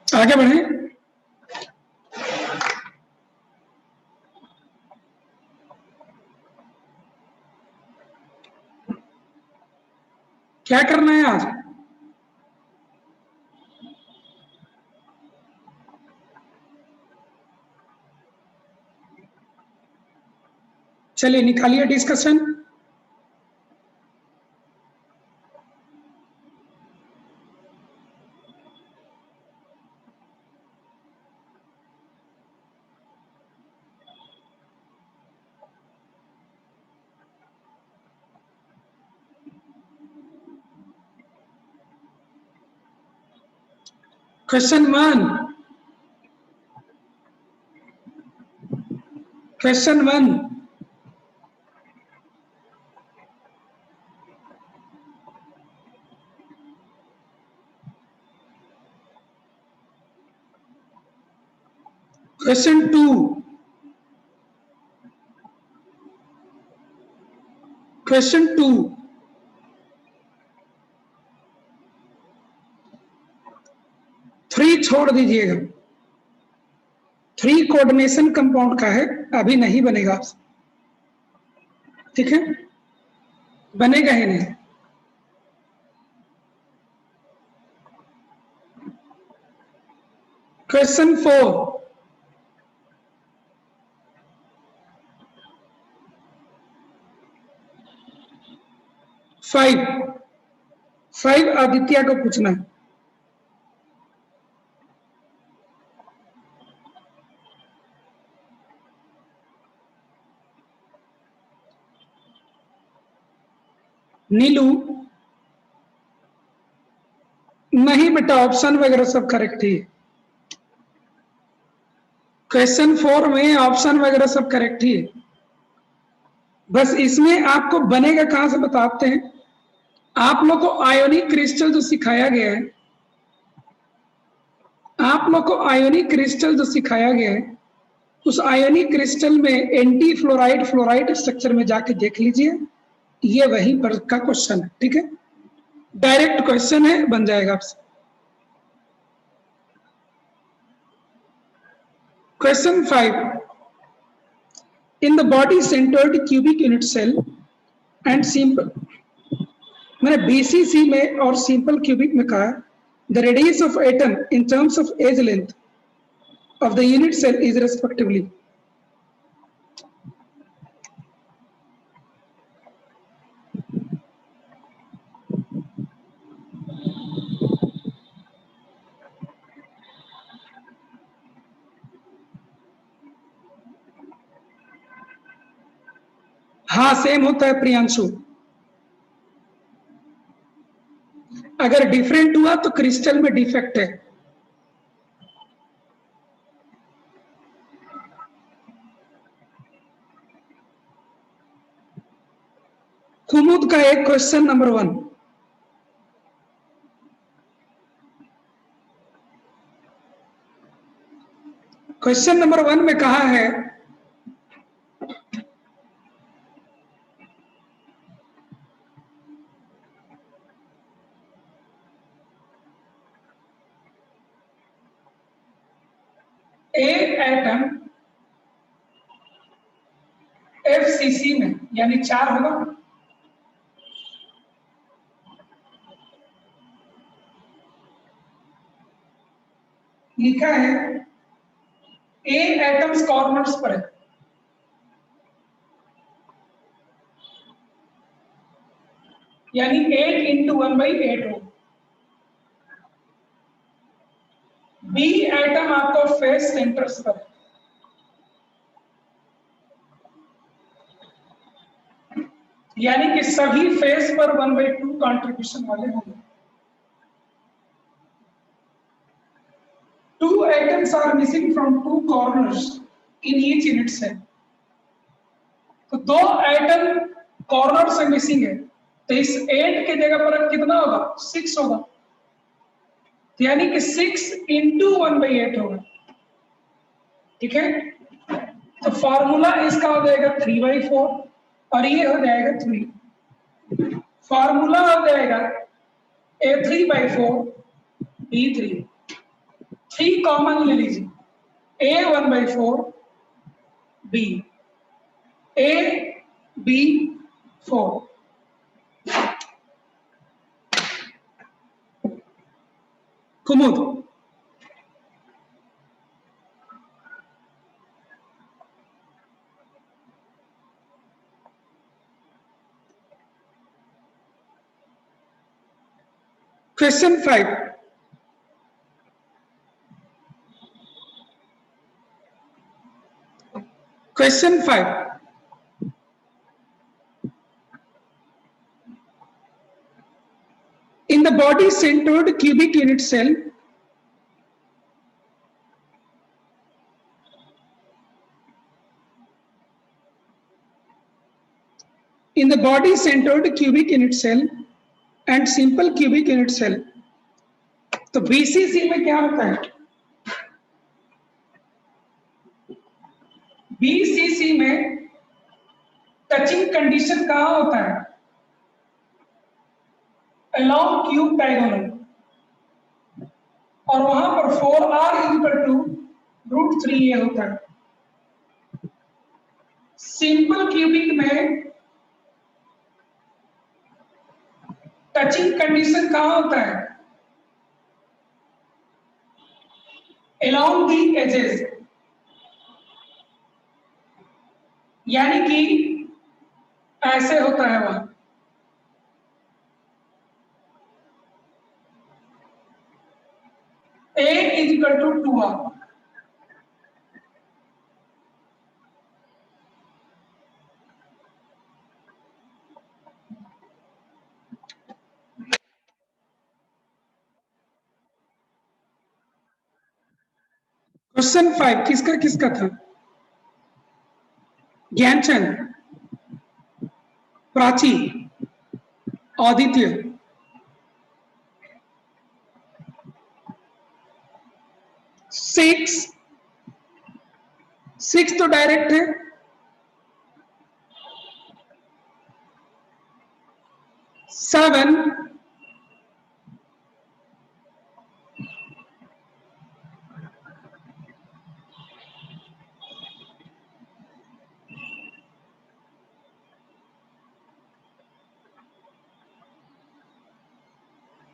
आगे बढ़े। क्या करना है आज? चलिए निकालिए discussion. Question 1। Question 1। Question 2। Question 2। 3 छोड़ दीजिएगा। 3 कोऑर्डिनेशन कंपाउंड का है, अभी नहीं बनेगा। ठीक है, बनेगा ही नहीं। क्वेश्चन 4। 5 आदित्य को पूछना है। नीलू नहीं बेटा, ऑप्शन वगैरह सब करेक्ट ही है। क्वेश्चन 4 में ऑप्शन वगैरह सब करेक्ट ही है। बस इसमें आपको बनेगा कहां से बताते हैं। आप लोग को आयोनिक क्रिस्टल जो सिखाया गया है, आप लोग को आयोनिक क्रिस्टल जो सिखाया गया है, उस आयोनिक क्रिस्टल में एंटी फ्लोराइड फ्लोराइड स्ट्रक्चर में जाके देख लीजिए, ये वही पर का क्वेश्चन है। ठीक है, डायरेक्ट क्वेश्चन है, बन जाएगा आपसे। Question 5, in the body centred cubic unit cell and simple, मैंने बीसीसी में और सिंपल क्यूबिक में कहा, the radius of atom in terms of edge length of the unit cell is respectively. हाँ सेम होता है प्रियांशु, अगर डिफरेंट हुआ तो क्रिस्टल में डिफेक्ट है। कुमुद का एक क्वेश्चन नंबर 1, क्वेश्चन नंबर 1 में कहा है एक एटम एफसीसी में, यानी 4 होगा, लिखा है ए एटम्स कॉर्नर्स पर है, यानी 8 इंटू 1/8 हो। बी एटम आपको फेस सेंटर्स पर है, यानी कि सभी फेस पर 1/2 कंट्रीब्यूशन वाले होंगे। 2 atoms are missing from 2 corners in each unit cell। तो 2 एटम कॉर्नर से मिसिंग है, तो इस 8 के जगह पर कितना होगा, 6 होगा, तो यानी कि 6 इंटू 1/8 होगा। ठीक है, तो फॉर्मूला इसका हो जाएगा 3/4 और ये हो जाएगा 3। फॉर्मूला हो जाएगा A3/4 B3, 3 कॉमन ले लीजिए, A1/4 B, AB4। Kumud, question 5, question 5, in the body centered cubic unit cell in the body centered cubic unit cell and simple cubic unit cell, तो बीसीसी में क्या होता है, बीसीसी में टचिंग कंडीशन कहां होता है, अलोंग क्यूब डायगोनल, और वहां पर 4r = √3a होता है। सिंपल क्यूबिक में टचिंग कंडीशन कहां होता है, अलोंग दी एजेस, यानी कि ऐसे होता है वहां। A = 2r, क्वेश्चन 5 किसका किसका था? ज्ञानचंद, प्राची, आदित्य, सिक्स तो डायरेक्ट है, 7,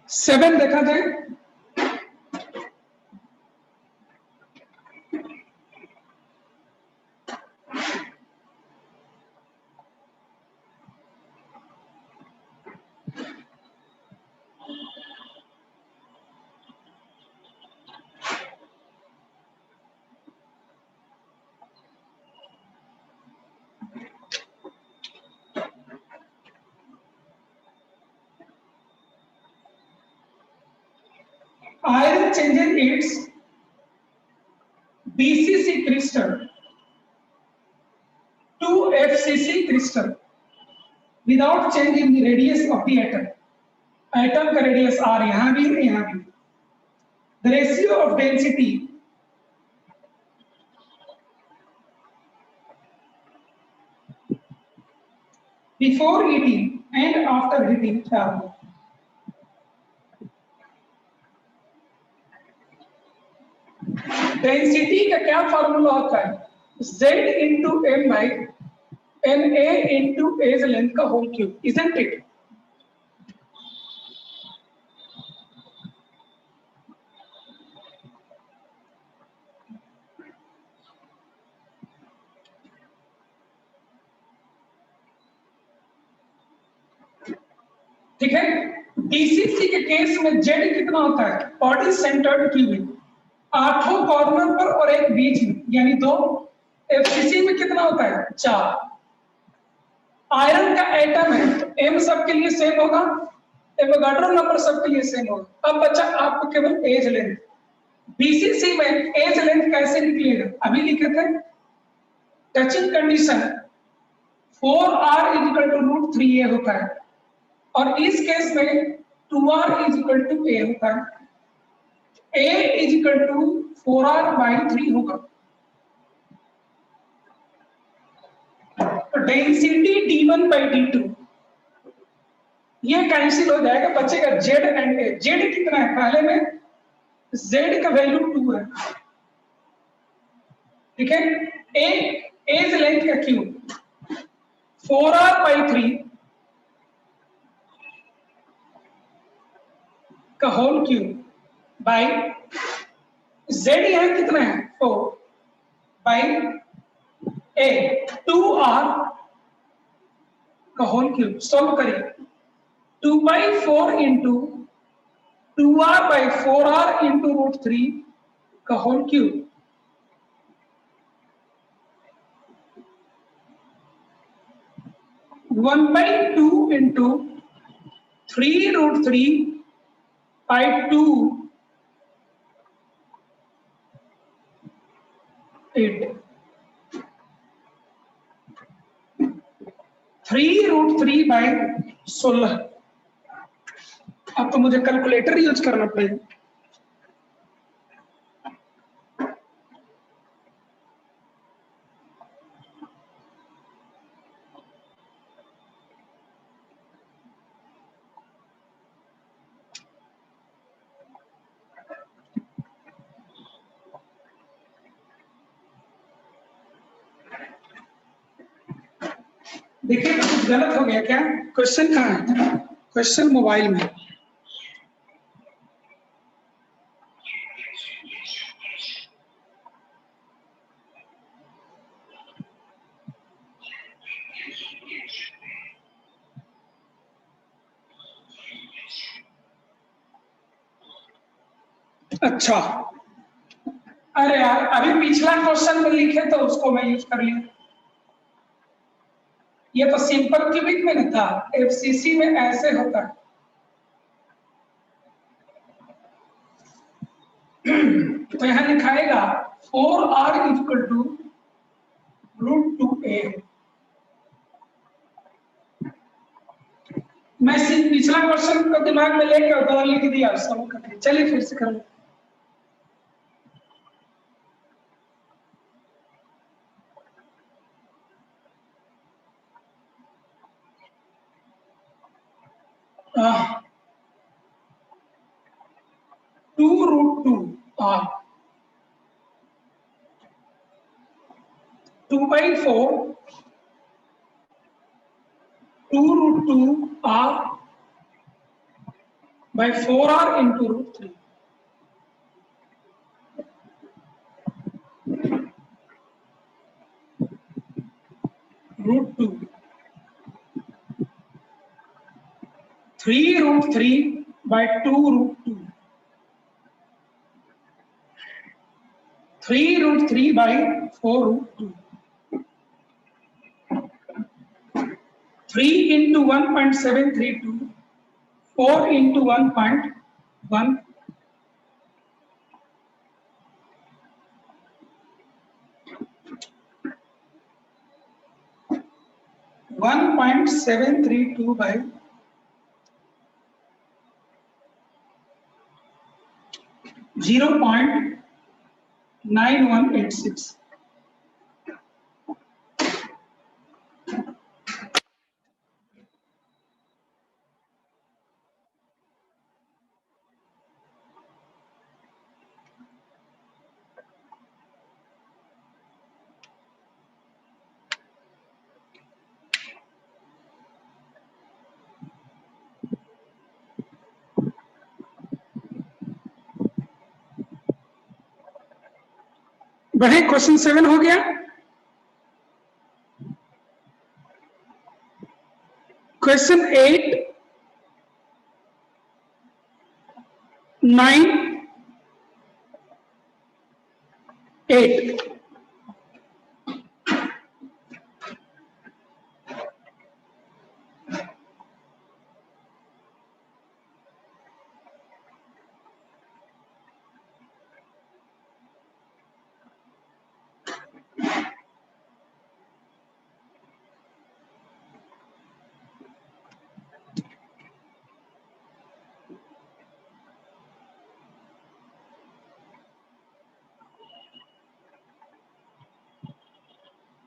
7 देखा जाए, iron changes its BCC crystal to FCC crystal without change in the radius of the atom. Atom का radius R यहाँ भी है, यहाँ भी. The ratio of density before heating and after heating क्या होगा? डेंसिटी का क्या फॉर्मूला होता है? Z into M by Na into A's length का whole cube, isn't it? ठीक है, डीसीसी के केस में Z कितना होता है? बॉडी सेंटर्ड क्यूबिक, 8 कॉर्नर पर और एक बीच में, यानी 2. एफसीसी में कितना होता है? 4. आयरन का एटम है तो M सबके लिए सेम होगा, एवोगाड्रो नंबर सबके लिए सेम होगा. अब बचा आपको केवल एज लेंथ. बीसीसी में एज लेंथ कैसे निकलेगा? अभी लिखे थे, टचिंग कंडीशन 4r = √3a होता है, और इस केस में 2r = a होता है. a = 4r/3 होगा. तो डेंसिटी d1/d2 ये कैंसिल हो जाएगा, बचेगा Z एंड A. Z कितना है? पहले में Z का वैल्यू 2 है, ठीक है. एज लेंथ का क्यूब 4r/3 का होल क्यूब बाई Z यहाँ कितना है? 4 बाई A 2r का होल क्यूब. सॉल्व करिए. 2/4 into 2r/4r into √3 का whole cube. One by 2 into 3√3/2 8 3√3/16. अब तो मुझे कैलकुलेटर यूज करना पड़ेगा. देखिए कुछ गलत हो गया क्या? क्वेश्चन कहाँ है? क्वेश्चन मोबाइल में. अच्छा, अरे यार अभी पिछला क्वेश्चन में लिखे तो उसको मैं यूज कर लिया. ये तो सिंपल क्यूबिक में नहीं था, एफसीसी में ऐसे होता है. तो यहां लिखाएगा 4r इक्वल टू √2a। मैं पिछला क्वेश्चन को दिमाग में लेके उधर लिख दिया सब करके। चलिए फिर से कर लो। Two √2 r 2/4 2√2 r by 4r into √3। √2 3√3 by 2√2 3√3 by 4√2 3 into 1.732 4 into 1.1 1.732 by 0.9186। बढ़े, क्वेश्चन 7 हो गया। क्वेश्चन 8, 9, 8।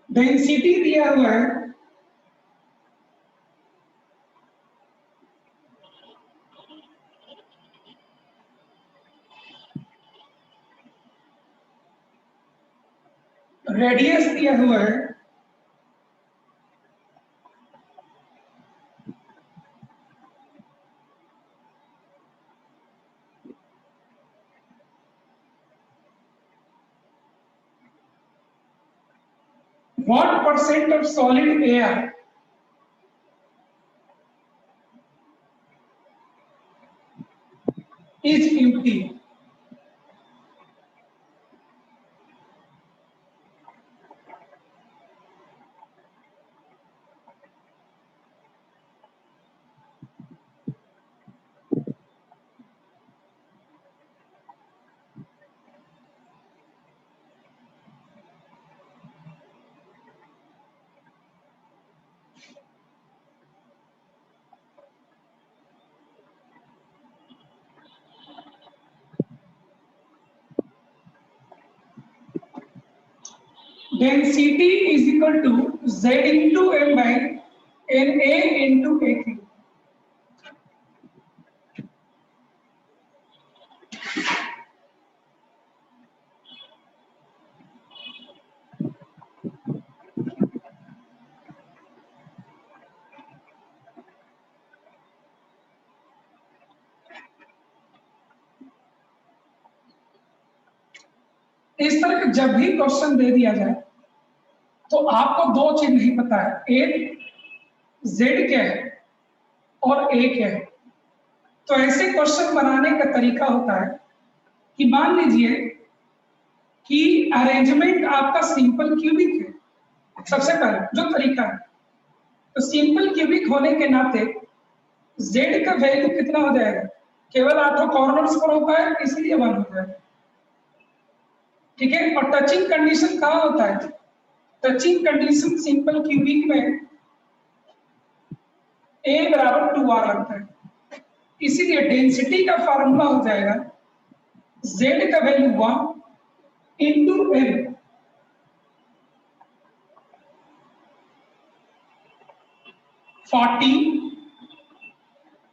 डेंसिटी दिया हुआ है रेडियस दिया हुआ है what percent of solid air is empty। Density is equal to Z into M by NA into AK। इस तरह का जब भी क्वेश्चन दे दिया जाए तो आपको दो चीज नहीं पता है, एक Z क्या है और A क्या है। तो ऐसे क्वेश्चन बनाने का तरीका होता है कि मान लीजिए कि अरेंजमेंट आपका सिंपल क्यूबिक है। सबसे पहले जो तरीका है, तो सिंपल क्यूबिक होने के नाते Z का वैल्यू कितना हो जाएगा, केवल 8 कॉर्नर्स पर होता है इसलिए 1 हो जाएगा। ठीक है। और टचिंग कंडीशन कहाँ होता है? टचिंग कंडीशन सिंपल क्यूबिक में A बराबर 2R लगता है, इसीलिए डेंसिटी का फार्मूला हो जाएगा Z का value 1 into M, forty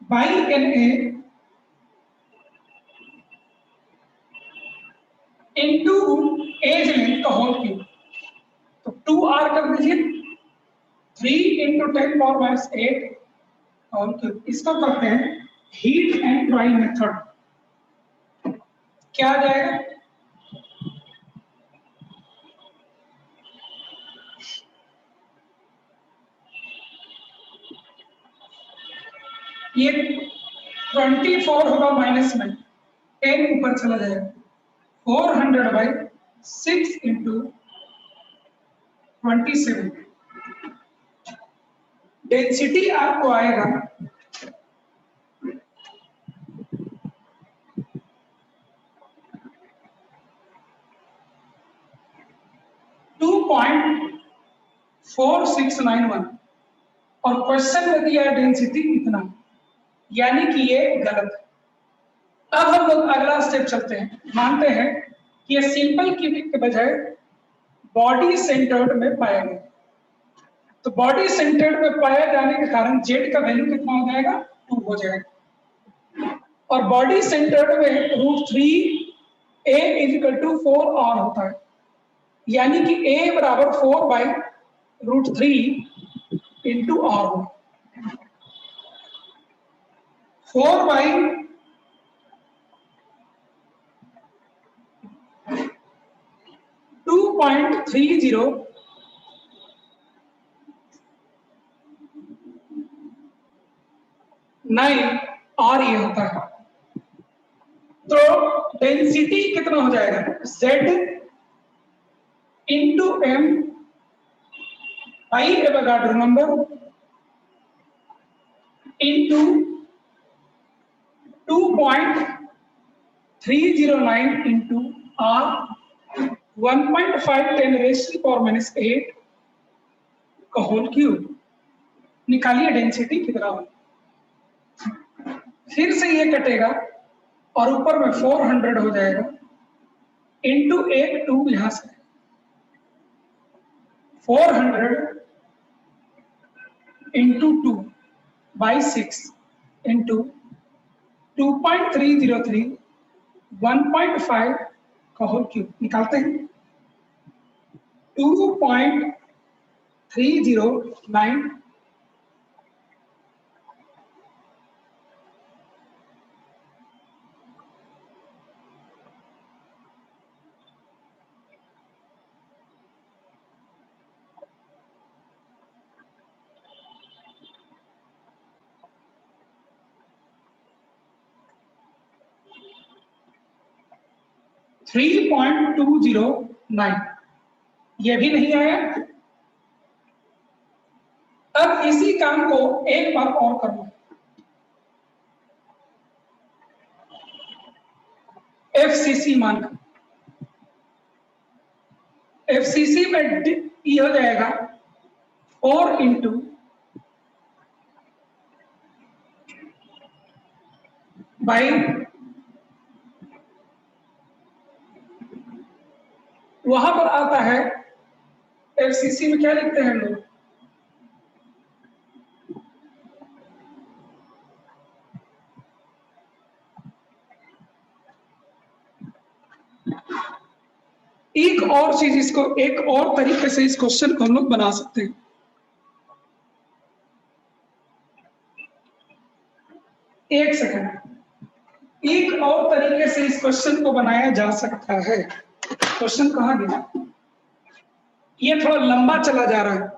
by NA into edge length का होल क्यूब। तो 2R कर दीजिए, 3 इंटू 10⁻⁸ होल क्यूब। इसको करते हैं हीट एंड ड्राई मेथड। क्या आ जाएगा? ये 24 होगा माइनस में, 10 ऊपर चला जाएगा, 400/6 इंटू 27। डेंसिटी आपको आएगा 2.4691 और क्वेश्चन में दिया है डेंसिटी इतना, यानी कि ये गलत है। अब हम लोग अगला स्टेप चलते हैं। मानते हैं कि ये सिंपल क्यूबिक के बजाय बॉडी सेंटर्ड में पाया गया, तो बॉडी सेंटर्ड में पाया जाने के कारण जेड का वैल्यू कितना हो जाएगा? 2 हो जाएगा। और बॉडी सेंटर्ड में √3 A = 4R होता है, यानी कि A बराबर 4/√3 इंटू R हो, 4/2.30 9 R ये होता है। तो डेंसिटी कितना हो जाएगा? Z into M by Avogadro number into 2.309 into R 1.5 10⁻⁸ का होल क्यूब। निकालिए डेंसिटी कितना हो। फिर से ये कटेगा और ऊपर में 400 हो जाएगा इंटू 2 यहां से 400 इंटू 2/6 इंटू 2.303 1.5 का होल क्यूब। निकालते हैं 2.309 3.209, ये भी नहीं आया। अब इसी काम को एक बार और करना, FCC मानकर। FCC में ये हो जाएगा 4 इंटू बाई, वहां पर आता है FCC में क्या लिखते हैं हम लोग? एक और चीज, इसको एक और तरीके से इस क्वेश्चन को हम लोग बना सकते हैं। एक सेकंड, एक और तरीके से इस क्वेश्चन को बनाया जा सकता है। क्वेश्चन कहाँ गया? ये थोड़ा लंबा चला जा रहा है।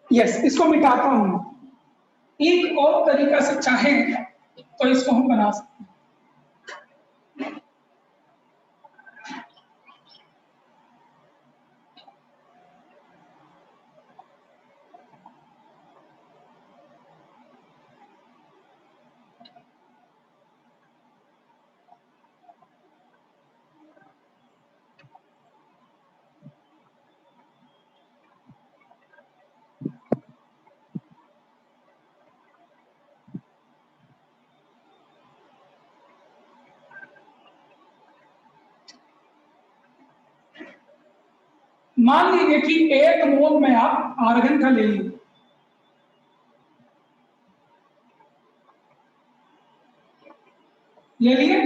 यस, इसको मिटाता हूं। एक और तरीका से चाहें तो इसको हम बना सकते हैं। मान लीजिए कि 1 मोल में आप आर्गन का ले लीजिए, ले लिए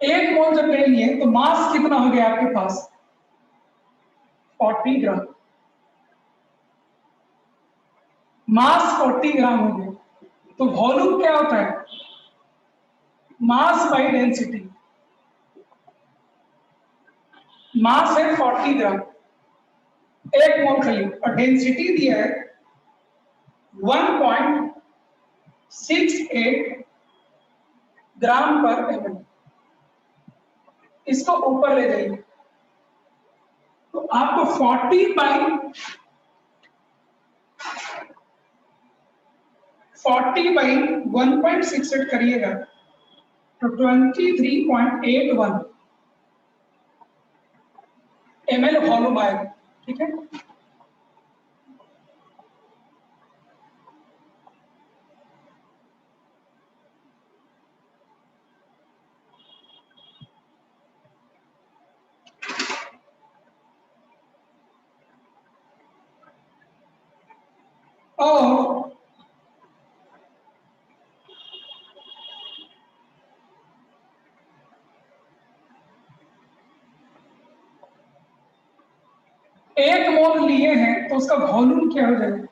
1 मोल जब ले लिए तो मास कितना हो गया आपके पास 40 ग्राम, मास 40 ग्राम हो गया। तो वॉल्यूम क्या होता है मास बाई डेंसिटी, मास है 40 ग्राम 1 मोल का लीजिए और डेंसिटी दिया है 1.68 ग्राम पर एमएल। इसको ऊपर ले जाइए तो आपको 40 बाई 1.68 करिएगा तो 23.81 ml वॉल्यूम आएगा। ठीक है, और एक मोल लिए हैं तो उसका वॉल्यूम क्या हो जाएगा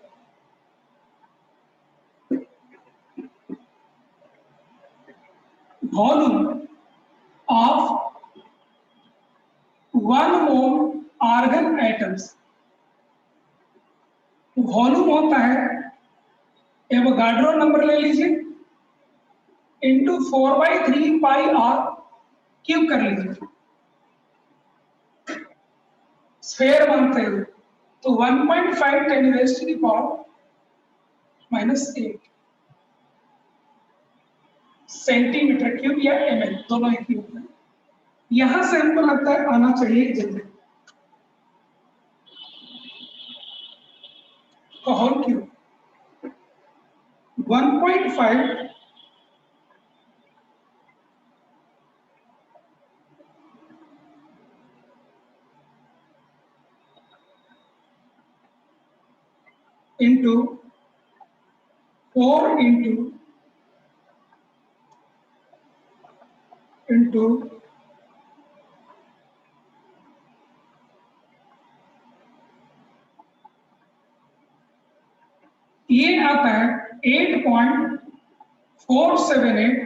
volume of 1 mole argon atoms, volume होता है एवोगाड्रो नंबर ले लीजिए इंटू 4/3 पाई आर क्यूब कर लीजिए, स्फेयर मानते हुए तो 1.5 10 raised to the power -8 centimetre cube या ml दोनों एक ही होता है। यहां से हमको लगता है आना चाहिए जल्दी होल क्यूब 1.5 into 4 into ये आता है 8.478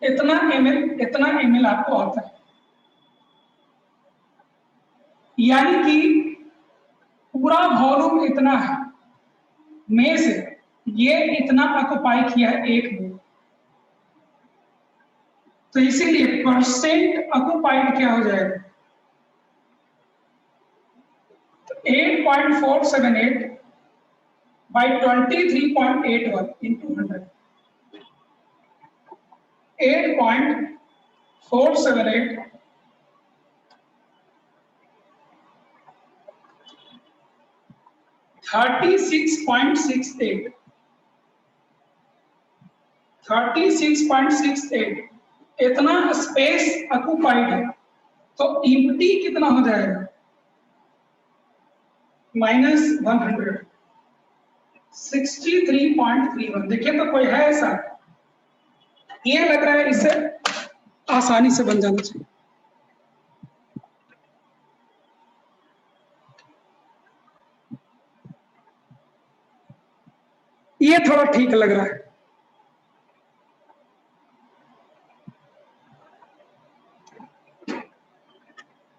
इतना ml आपको आता है, यानी कि पूरा वॉल्यूम इतना है में से ये इतना ऑक्युपाई किया है 1 मोल, तो इसीलिए परसेंट ऑक्युपाइड क्या हो जाएगा 8.478 by 23.81 into 100 8.478 36.68 इतना स्पेस ऑक्युपाइड है, तो इम्प्टी कितना हो जाएगा -100 63.31। देखिए तो कोई है ऐसा, ये लग रहा है इसे आसानी से बन जाना चाहिए। ये थोड़ा ठीक लग रहा है,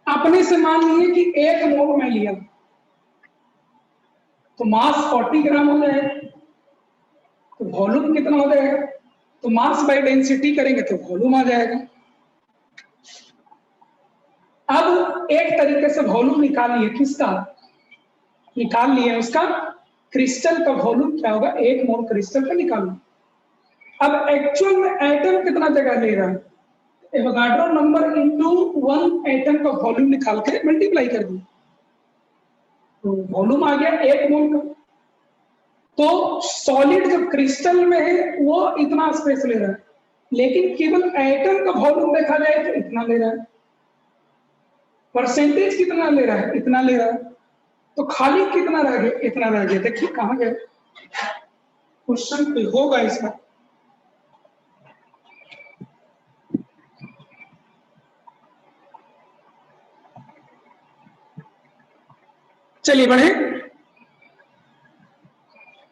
अपने से मान लीजिए कि 1 मोल में लिया तो मास 40 ग्राम हो जाएगा, तो वॉल्यूम कितना हो जाएगा, तो मास बाय डेंसिटी करेंगे तो वॉल्यूम आ जाएगा। अब एक तरीके से वॉल्यूम निकालिए, किसका निकाल लिए उसका, क्रिस्टल का वॉल्यूम क्या होगा 1 मोल क्रिस्टल का निकालो। अब एक्चुअल में एटम कितना जगह ले रहा है, एवोगाड्रो नंबर इनटू 1 एटम का वॉल्यूम निकाल के मल्टीप्लाई कर दिया तो वॉल्यूम आ गया 1 मोल का। तो सॉलिड जो क्रिस्टल में है वो इतना स्पेस ले रहा है, लेकिन केवल एटम का वॉल्यूम देखा जाए तो इतना ले रहा है, परसेंटेज कितना ले रहा है, इतना ले रहा है, तो खाली कितना रह गया, इतना रह गया। देखिए कहां गए क्वेश्चन पे होगा इसका। चलिए बढ़े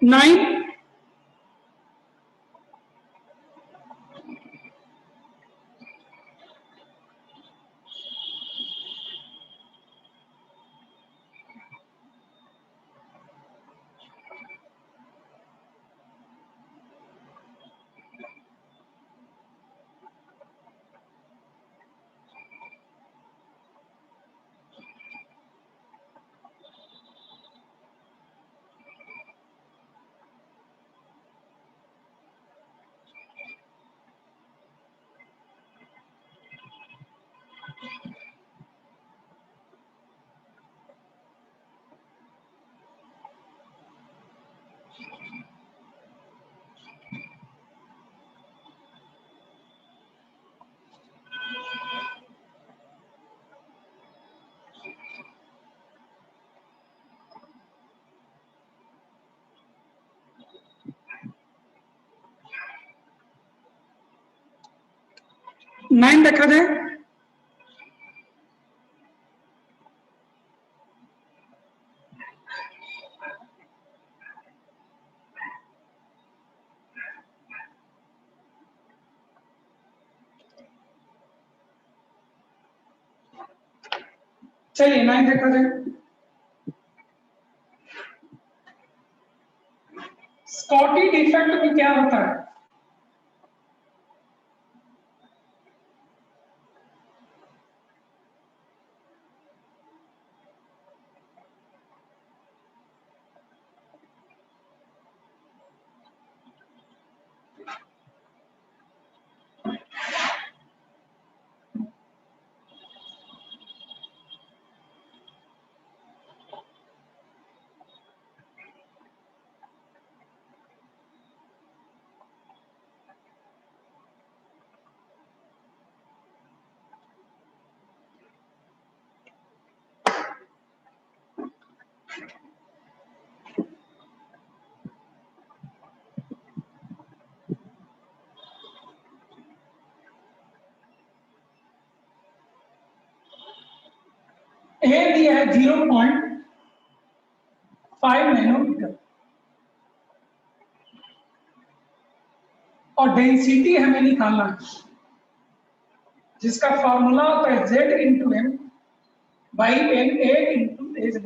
9। नाइन देखा जाए, चलिए 9 देखा जाए। स्कॉटी डिफेक्ट में क्या होता है? ए दिया है 0.5 नैनोमीटर और डेंसिटी हमें निकालना है, जिसका फॉर्मूला होता है Z into M by N A into edge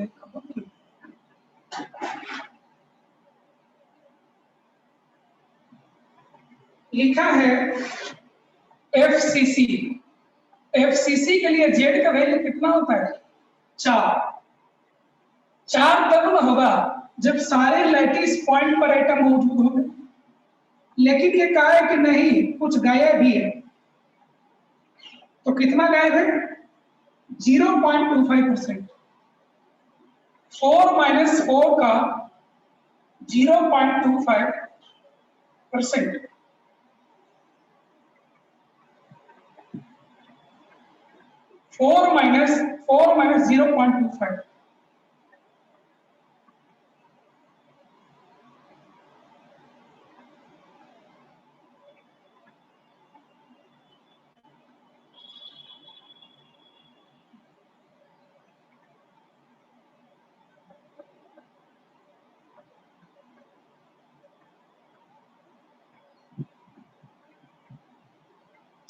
लिखा है FCC। FCC के लिए Z का वैल्यू कितना होता है? 4। 4 तब न होगा जब सारे लैटिस पॉइंट पर एटम मौजूद होंगे, लेकिन ये कहा है कि नहीं, कुछ गायब भी है। तो कितना गायब है? 0.25%। 4 माइनस 4 का 0.25%। 4 माइनस 0.25।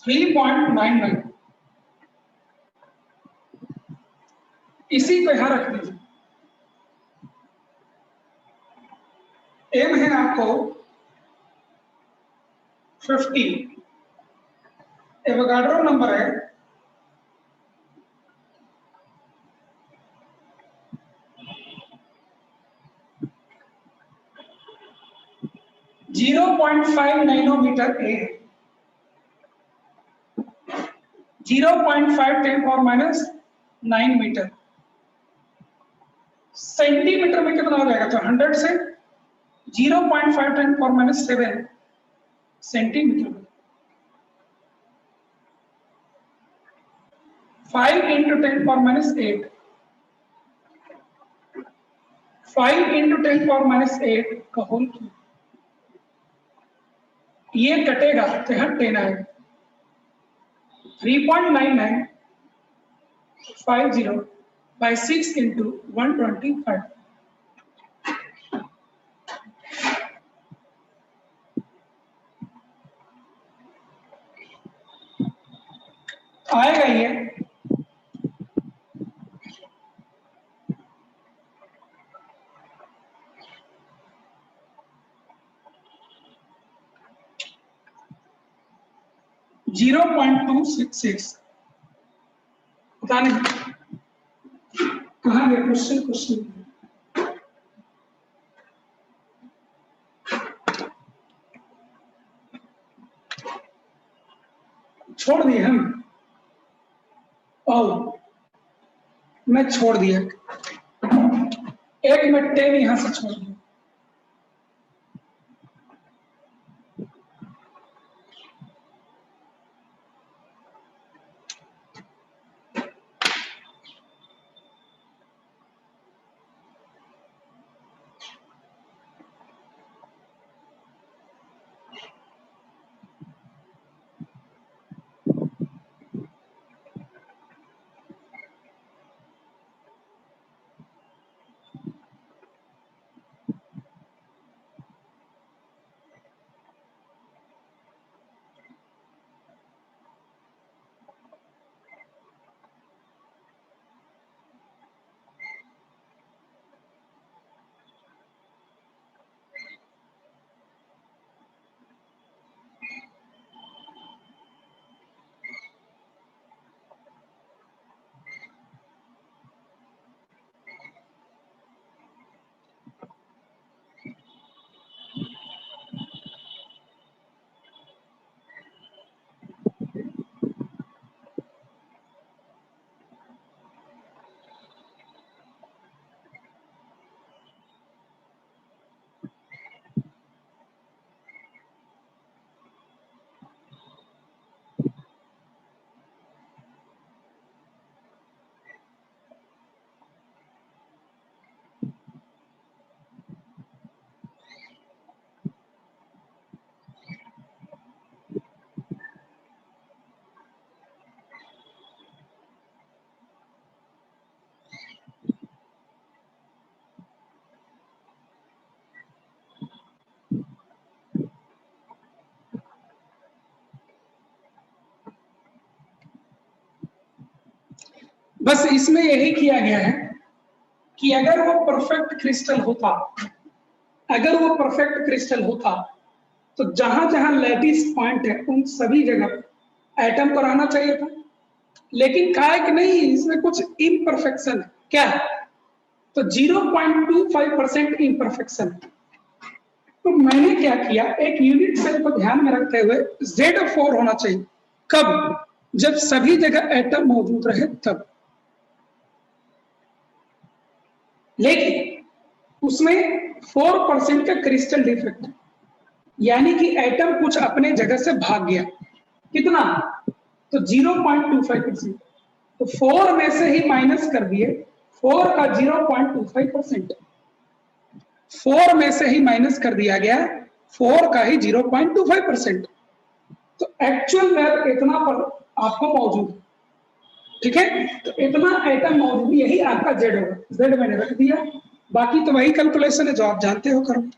$3.99। इसी को यहां रख दीजिए। एम है आपको 50, एवोगाड्रो नंबर है 0.5 नैनोमीटर ए, 0.5 10⁻⁹ मीटर। सेंटीमीटर में कितना हो जाएगा? तो 100 से 0.5 10⁻⁷ centimetre. 5 into 10 power minus 8, 5 into 10 power minus 8 का होल क्यूब, ये कटेगा तो यहाँ 10 आएगा, 3.9950 by 6 into 125, आएगा ये 0.266, पता नहीं कहाँ गया क्वेश्चन, छोड़ दिए हम, और मैं छोड़ दिया, एक में 10 यहां से छोड़ दिया, बस इसमें यही किया गया है कि अगर वो परफेक्ट क्रिस्टल होता, अगर वो परफेक्ट क्रिस्टल होता तो जहां जहां लैटिस पॉइंट है उन सभी जगह एटम को रहना चाहिए था, लेकिन कहा है कि नहीं, इसमें कुछ इम्परफेक्शन है। क्या? तो 0.25% इम्परफेक्शन। तो मैंने क्या किया, एक यूनिट सेल को ध्यान में रखते हुए Z4 होना चाहिए। कब? जब सभी जगह एटम मौजूद रहे तब। लेकिन उसमें 4% का क्रिस्टल डिफेक्ट, यानी कि एटम कुछ अपने जगह से भाग गया। कितना? तो 0.25%। तो 4 में से ही माइनस कर दिए, 4 का 0.25%, 4 में से ही माइनस कर दिया गया 4 का ही 0.25%। तो एक्चुअल में इतना पर आपको मौजूद है, ठीक है? तो इतना एटम मौजूद, यही आपका जेड होगा। जेड मैंने रख दिया, बाकी तो वही कैलकुलेशन है जो आप जानते हो करो।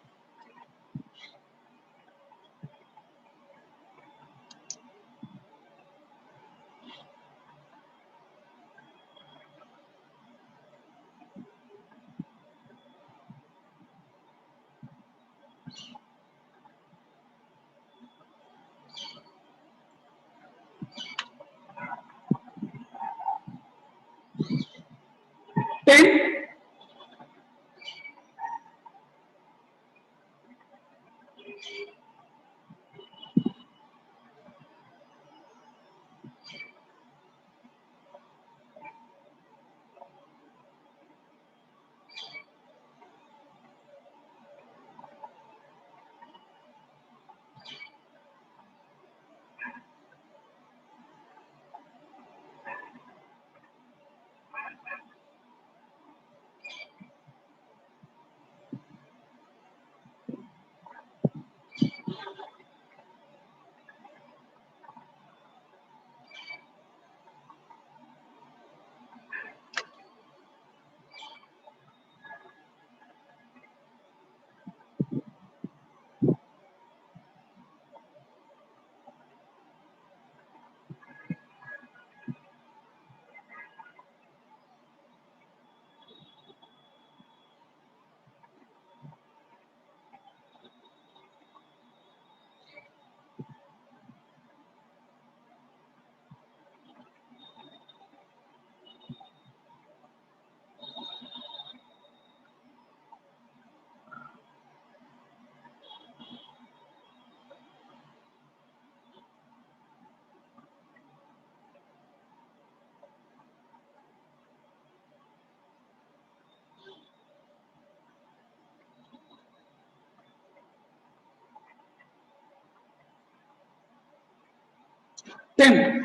10.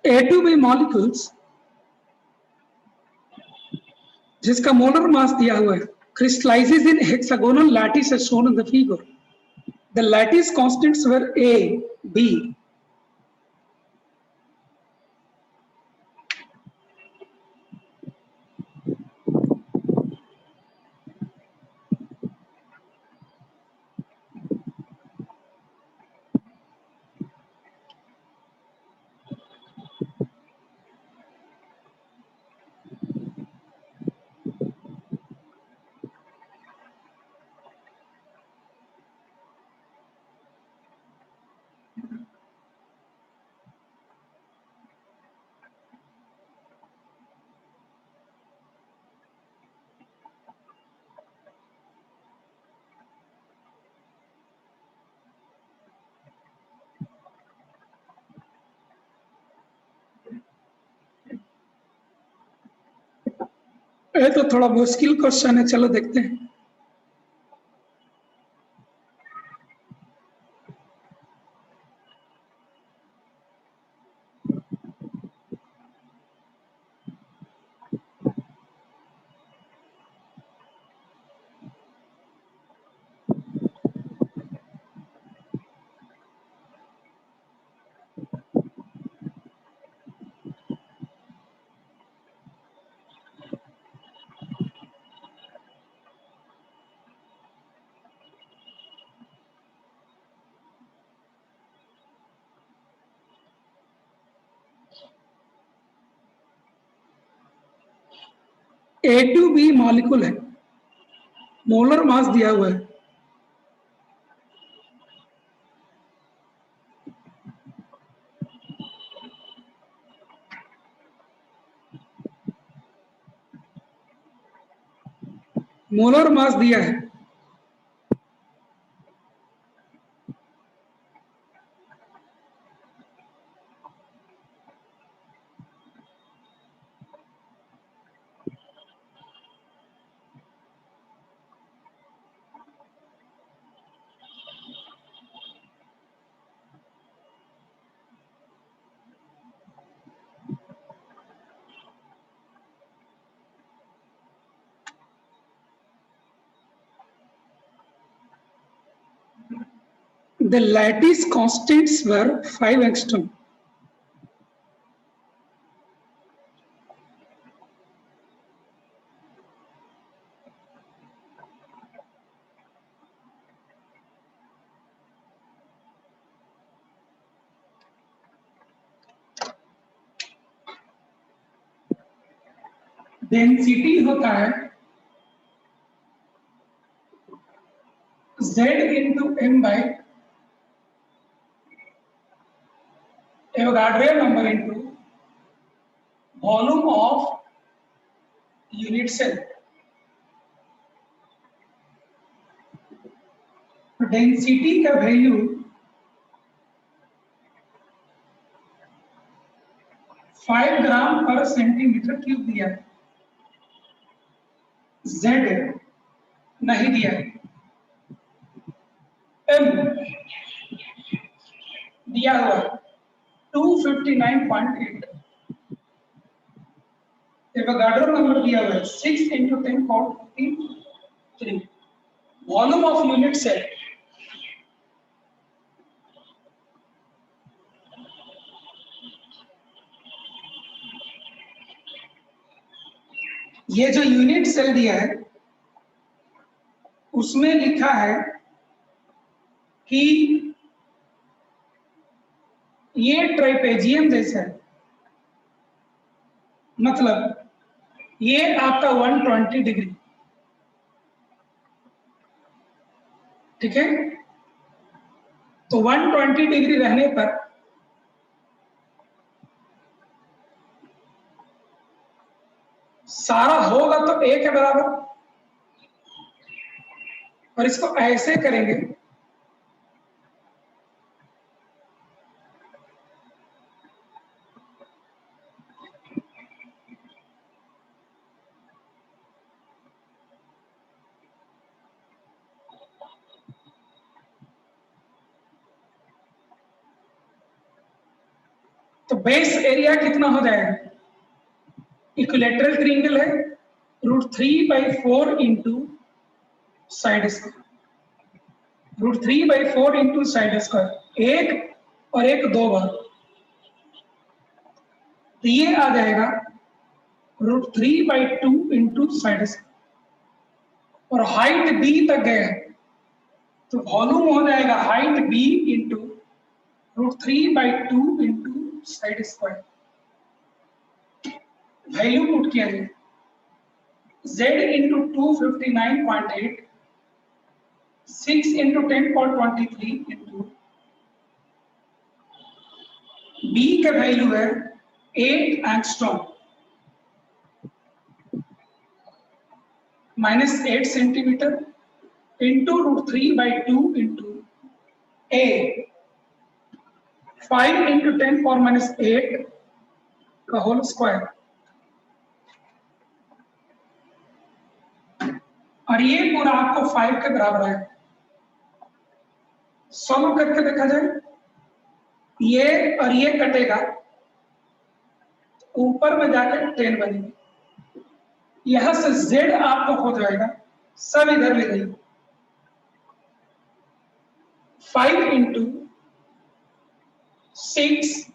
A to B मॉलिक्यूल्स जिसका मोलर मास दिया हुआ है crystallizes in hexagonal lattice as shown in the figure. The lattice constants were A, B. ये तो थोड़ा मुश्किल क्वेश्चन है, चलो देखते हैं। A to B मॉलिक्यूल है, मोलर मास दिया हुआ है, मोलर मास दिया है, the lattice constants were 5 angstrom. Density होता है Z into M by Avogadro number into volume of unit cell. Density का वैल्यू 5 ग्राम पर सेंटीमीटर क्यूब दिया है, Z नहीं दिया है, M दिया हुआ 259.8, एवोगाड्रो नंबर दिया हुआ है 6 into 10⁻³ volume of unit cell ये जो यूनिट सेल दिया है उसमें लिखा है कि ये ट्राइपेजियम जैसा है, मतलब ये आपका 120 डिग्री, ठीक है। तो 120 डिग्री रहने पर सारा होगा तो ए के बराबर, और इसको ऐसे करेंगे तो बेस एरिया कितना हो जाएगा, इक्विलेटरल ट्रायंगल है, √3/4 into side square, √3/4 into side square, एक और एक दो बार, तो ये आ जाएगा √3/2 इंटू साइड स्क्वायर, और हाइट बी तक गया है तो वॉल्यूम हो जाएगा height B into √3/2 into side square. Value put किया जाए z into 259.8, 6 into 10.23 into B का वैल्यू है 8 angstrom -8 centimetre into √3/2 into A 5 into 10⁻⁸ का होल स्क्वायर, और ये पूरा आपको 5 के बराबर है। सॉल्व करके देखा जाए, ये और ये कटेगा, ऊपर में जाकर 10 बनेगी, यहां से z आपको हो जाएगा, सब इधर ले जाइए, 5 into 6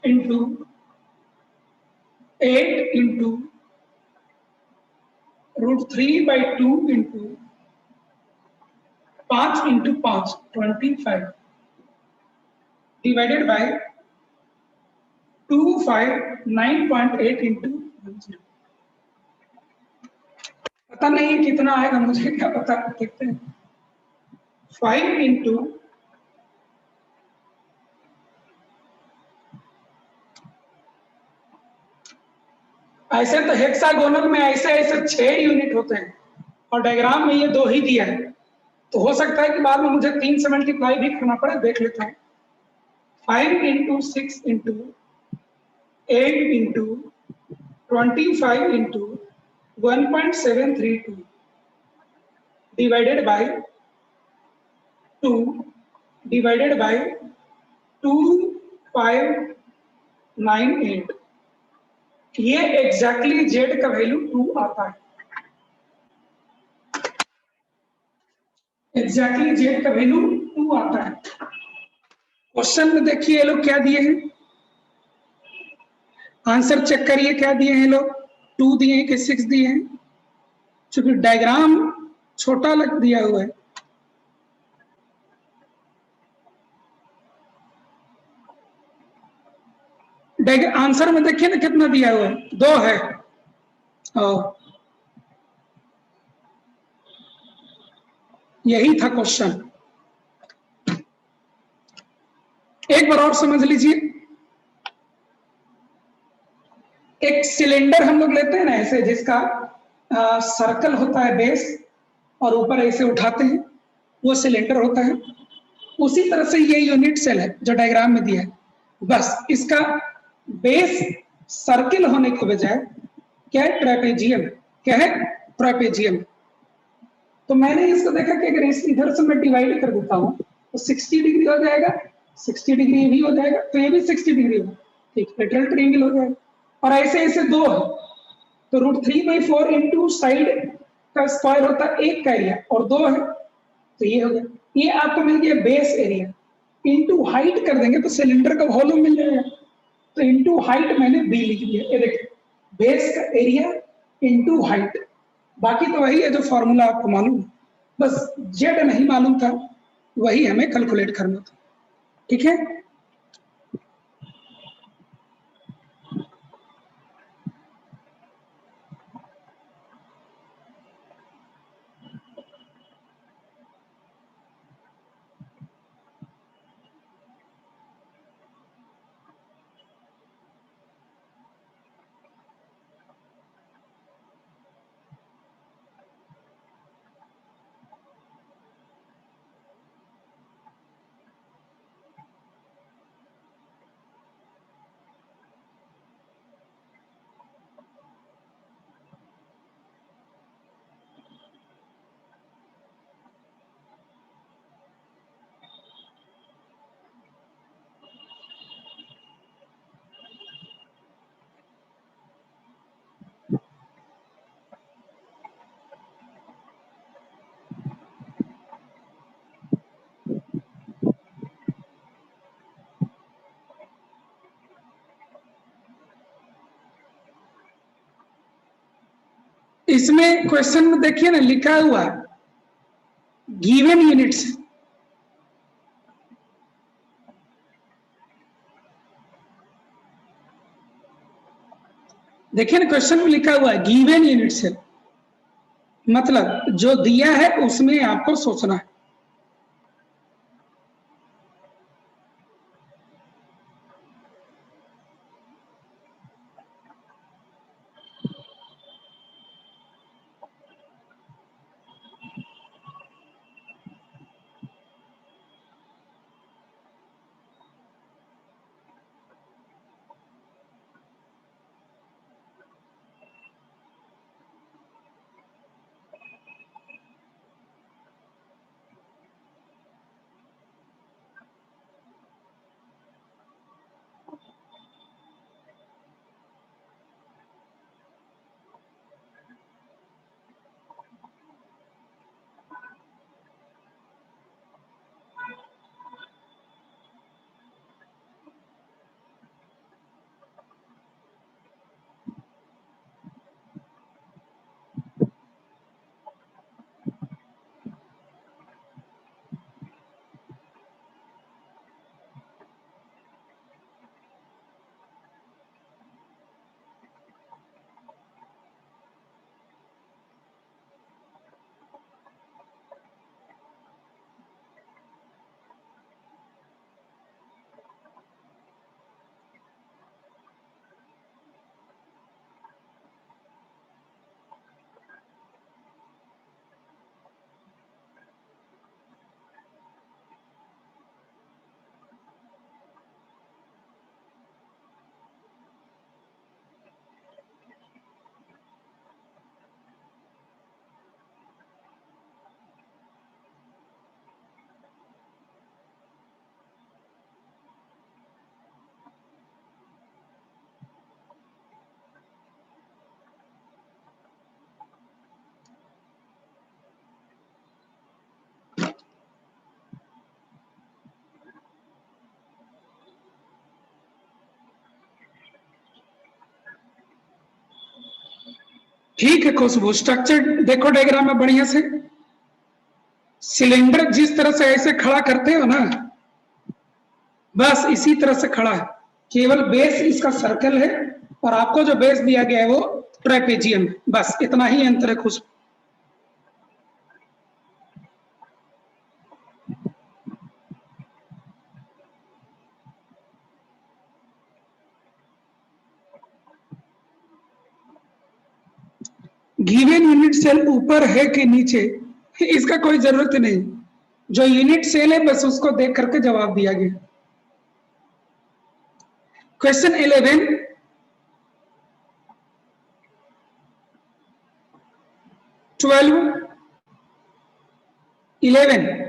into 8 into √3/2 into 5 into 5 25 divided by 259.8 into 10। पता नहीं कितना आएगा, मुझे क्या पता, देखते हैं। 5 इंटू ऐसे तो हेक्सागोनल में ऐसे ऐसे 6 यूनिट होते हैं, और डायग्राम में ये 2 ही दिया है, तो हो सकता है कि बाद में मुझे 3 से मल्टीप्लाई भी करना पड़े, देख लेते हैं। 5 into 6 into 8 into 25 into 1.732 divided by 2 divided by 2598, ये एग्जैक्टली जेड का वैल्यू 2 आता है, एग्जैक्टली जेड का वैल्यू 2 आता है। क्वेश्चन में देखिए ये लोग क्या दिए हैं, आंसर चेक करिए क्या दिए हैं लोग, 2 दिए हैं कि 6 दिए हैं, क्योंकि डायग्राम छोटा लग दिया हुआ है। आंसर में देखिए ना कितना दिया हुआ है, 2 है, और यही था क्वेश्चन। एक बार और समझ लीजिए, एक सिलेंडर हम लोग लेते हैं ना ऐसे, जिसका सर्कल होता है बेस, और ऊपर ऐसे उठाते हैं, वो सिलेंडर होता है। उसी तरह से ये यूनिट सेल है जो डायग्राम में दिया है, बस इसका बेस सर्किल होने के बजाय क्या है, ट्रेपेजियम। क्या है, ट्रेपेजियम। तो मैंने इसको देखा कि अगर इस इधर से मैं डिवाइड कर देता हूँ तो 60 डिग्री हो जाएगा, 60 डिग्री भी हो जाएगा, तो ये भी 60 डिग्री होगा, ठीक, इक्विलेटरल ट्रायंगल हो जाएगा। और ऐसे ऐसे 2 है, तो √3/4 इंटू साइड का स्क्वायर होता है 1 का एरिया, और 2 है तो ये हो गया, ये आपको मिल गया बेस एरिया, इंटू हाइट कर देंगे तो सिलेंडर का वॉल्यूम मिल जाएगा, तो इंटू हाइट मैंने बी लिख दिया, ये देखिए बेस का एरिया इंटू हाइट, बाकी तो वही है जो फॉर्मूला आपको मालूम है, बस जेड नहीं मालूम था, वही हमें कैलकुलेट करना था, ठीक है। इसमें क्वेश्चन में देखिए ना लिखा हुआ गिवन यूनिट्स, देखिए ना क्वेश्चन में लिखा हुआ है गिवन यूनिट सेल, मतलब जो दिया है उसमें आपको सोचना है। ठीक है खुशबू, स्ट्रक्चर देखो डायग्राम में बढ़िया से, सिलेंडर जिस तरह से ऐसे खड़ा करते हो ना, बस इसी तरह से खड़ा है, केवल बेस इसका सर्कल है और आपको जो बेस दिया गया है वो ट्रेपेजियम, बस इतना ही अंतर है खुशबू। गिवन यूनिट सेल ऊपर है कि नीचे इसका कोई जरूरत नहीं, जो यूनिट सेल है बस उसको देख करके जवाब दिया गया। Question 11, 12, 11,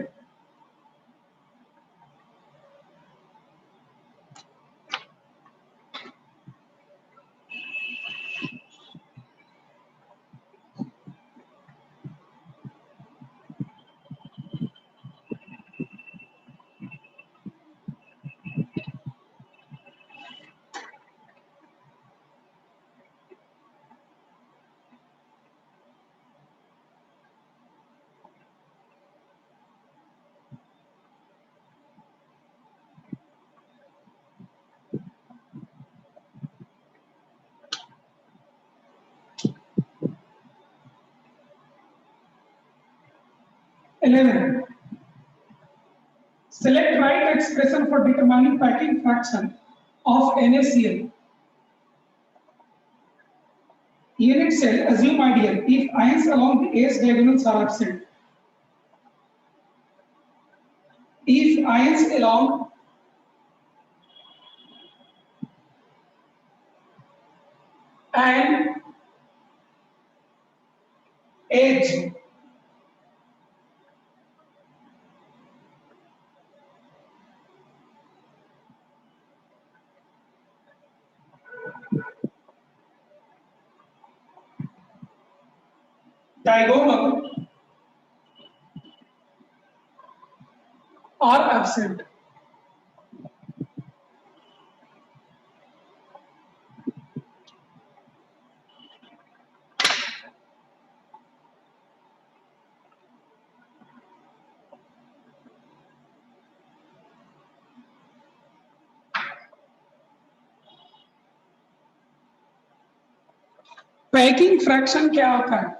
Select right expression for determining packing fraction of NaCl. Unit cell, assume ideal if ions along the S diagonals are absent. If ions along an edge diagonal are absent, packing fraction क्या होता है?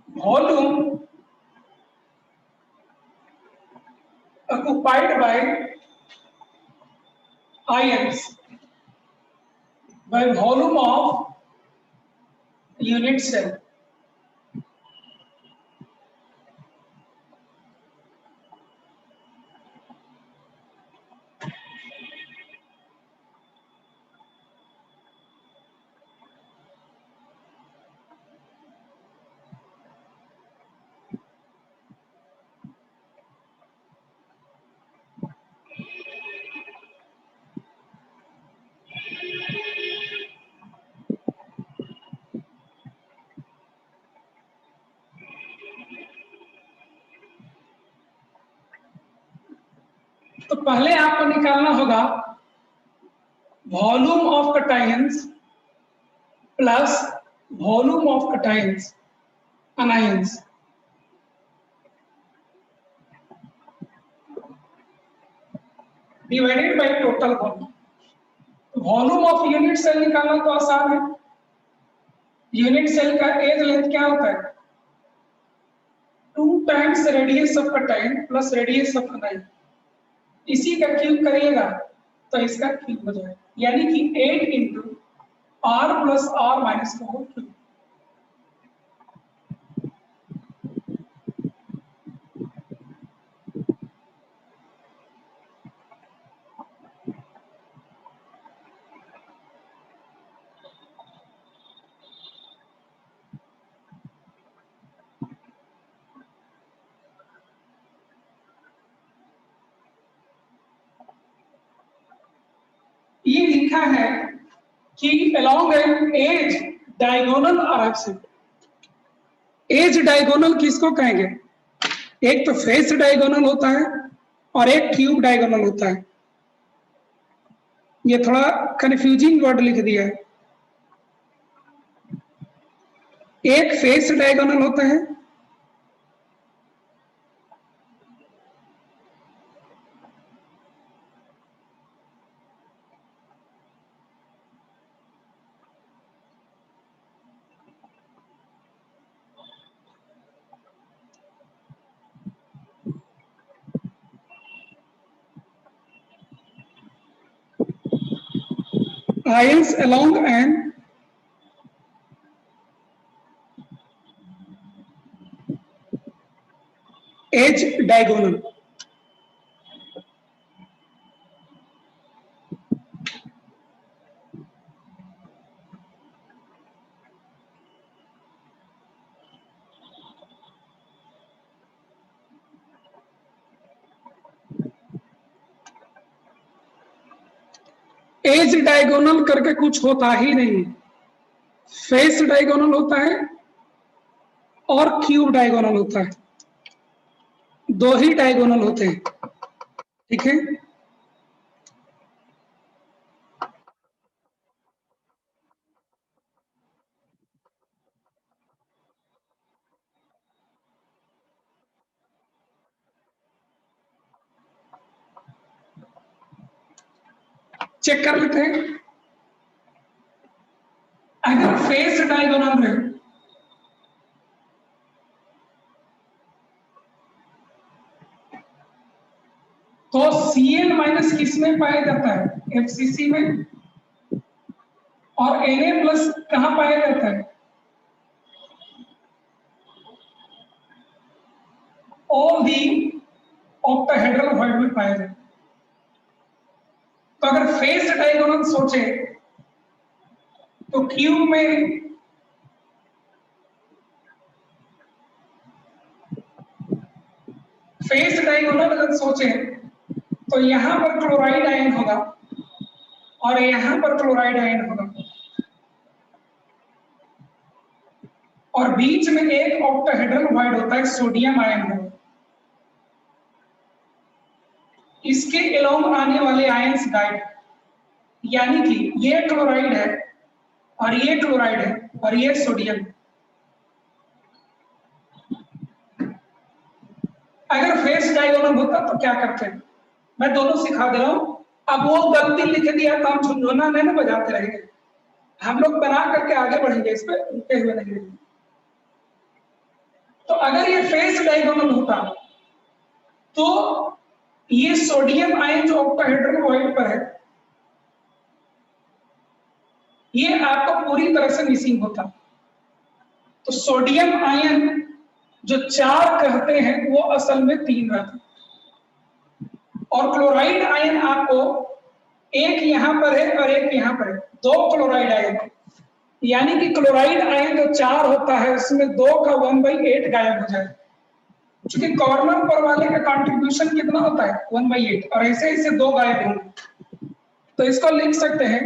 Volume occupied by ions by volume of unit cell. तो पहले आपको निकालना होगा volume of cations plus volume of cations anions divided by total volume. Volume of unit cell निकालना तो आसान है। यूनिट सेल का एज लेंथ क्या होता है? 2 times radius of cation plus radius of anion. इसी का क्यूब करिएगा तो इसका क्यूब हो जाएगा, यानी कि 8 into R plus R minus का होल क्यूब। ये लिखा है कि along an edge diagonal are absent। Edge diagonal किसको कहेंगे? एक तो फेस डायगोनल होता है और एक क्यूब डायगोनल होता है। ये थोड़ा कंफ्यूजिंग वर्ड लिख दिया है। एक फेस डायगोनल होता है ions along an edge diagonal। Edge diagonal करके कुछ होता ही नहीं, फेस डायगोनल होता है और क्यूब डायगोनल होता है, दो ही डायगोनल होते हैं। ठीक है, चेक कर लेते हैं। अगर फेस डायगोनल में तो Cl माइनस किस में पाया जाता है? FCC में। और Na प्लस कहां पाया जाता है? ऑल दी ऑक्टाहेड्रल वॉइड में पाया जाता है। तो अगर फेस डायगोनल सोचे तो क्यूब में फेस डायगोनल अगर सोचे तो यहां पर क्लोराइड आयन होगा और यहां पर क्लोराइड आयन होगा और बीच में एक ऑक्टाहेड्रल वॉइड होता है, सोडियम आयन होगा। इसके अलोंग आने वाले आयंस गाइड, यानी कि ये क्लोराइड है और ये क्लोराइड है और ये सोडियम। अगर फेस डायगोनल होता तो क्या करते हैं? मैं दोनों सिखा दे रहा हूं। अब वो गलती लिख दिया तो हम झुनझुना नहीं ना बजाते रहेंगे, हम लोग बना करके आगे बढ़ेंगे, इस पे रुके हुए नहीं रहेंगे। तो अगर ये फेस डायगोनल होता तो ये सोडियम आयन जो ऑक्टाहेड्रल वॉइड पर है ये आपको पूरी तरह से मिसिंग होता। तो सोडियम आयन जो 4 कहते हैं वो असल में 3 रहता, और क्लोराइड आयन आपको एक यहां पर है और एक यहां पर है, 2 क्लोराइड आयन, यानी कि क्लोराइड आयन जो 4 होता है उसमें 2 का 1/8 गायब हो जाए, क्योंकि कॉर्नर पर वाले का कंट्रीब्यूशन कितना होता है 1/8, और ऐसे ऐसे 2 गायब होंगे। तो इसको लिख सकते हैं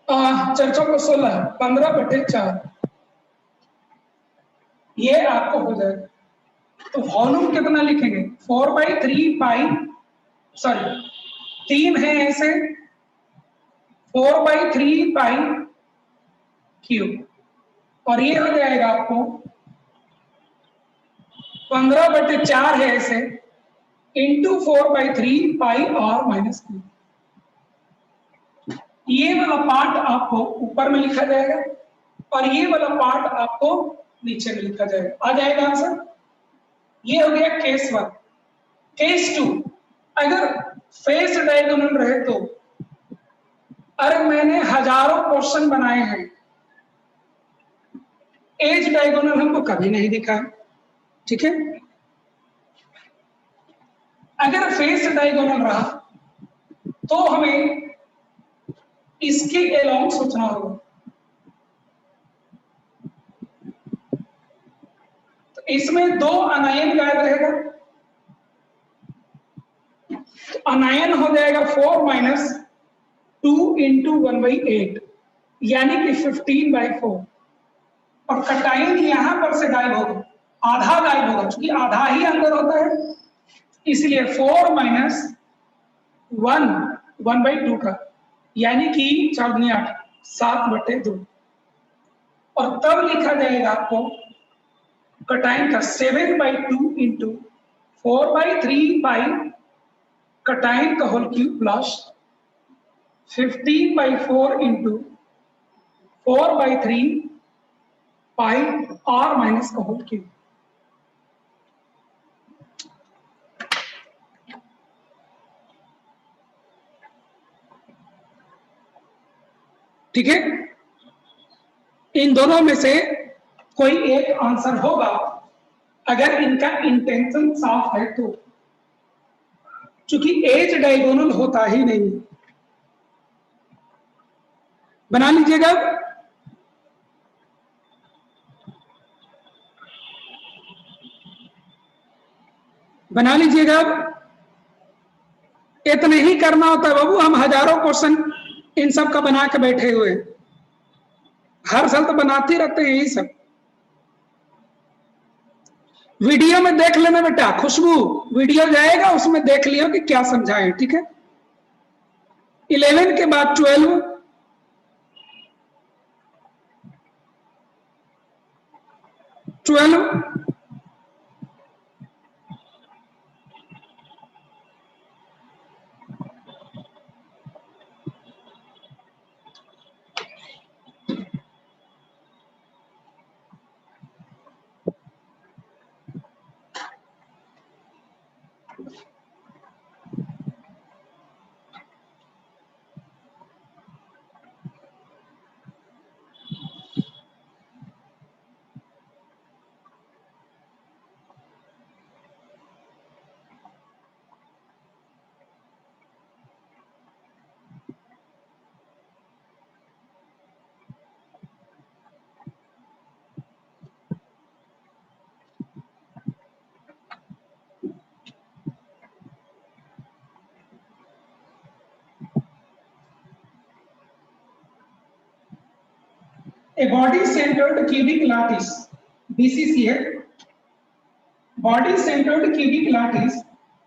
416 15/4, ये आपको हो जाएगा। तो वॉल्यूम कितना लिखेंगे 4/3 पाई, सॉरी 3 है ऐसे 4/3 पाई क्यूब, और ये हो जाएगा आपको 15/4 है ऐसे इंटू 4/3 पाई r माइनस क्यू। ये वाला पार्ट आपको ऊपर में लिखा जाएगा और ये वाला पार्ट आपको नीचे में लिखा जाएगा, आ जाएगा आंसर। ये हो गया केस 1। केस 2, अगर फेस डायगोनल रहे तो, अरे मैंने हजारों क्वेश्चन बनाए हैं, एज डायगोनल हमको कभी नहीं दिखा, ठीक है। अगर फेस डायगोनल रहा तो हमें इसके अलोंग सोचना होगा। तो इसमें 2 अनायन गायब रहेगा, तो अनायन हो जाएगा 4 माइनस 2 इंटू 1/8, यानी कि 15/4, और कटाइन यहां पर से गायब होगा, आधा गायब होगा, क्योंकि आधा ही अंदर होता है, इसलिए 4 माइनस 1 1/2 का, यानी कि 4 दूनी 8 7/2, और तब लिखा जाएगा आपको कटाइन का 7/2 इंटू 4/3 पाई कटाइन का होल क्यूब प्लस 15/4 इंटू 4/3 पाई r माइनस का होल क्यूब। ठीक है, इन दोनों में से कोई एक आंसर होगा अगर इनका इंटेंशन साफ है तो, क्योंकि एज डायगोनल होता ही नहीं। बना लीजिएगा, बना लीजिएगा। इतना ही करना होता है बाबू, हम हजारों क्वेश्चन इन सब का बना के बैठे हुए हैं, हर साल तो बनाते रहते हैं यही सब। वीडियो में देख लेना बेटा, खुशबू वीडियो जाएगा उसमें देख लियो कि क्या समझाएं, ठीक है। 11 के बाद 12, 12 A body-centered cubic lattice, BCCL, body-centered cubic lattice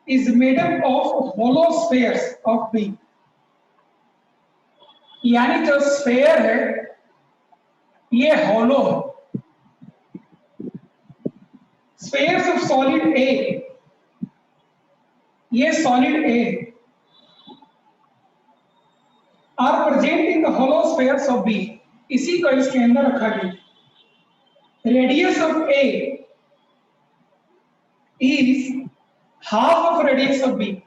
is made up of hollow spheres of B. यानी जो स्फेयर है ये hollow है। Spheres of solid A ये solid A are present in the hollow spheres of B, इसी को इसके अंदर रखा गया। Radius of A is half of radius of B.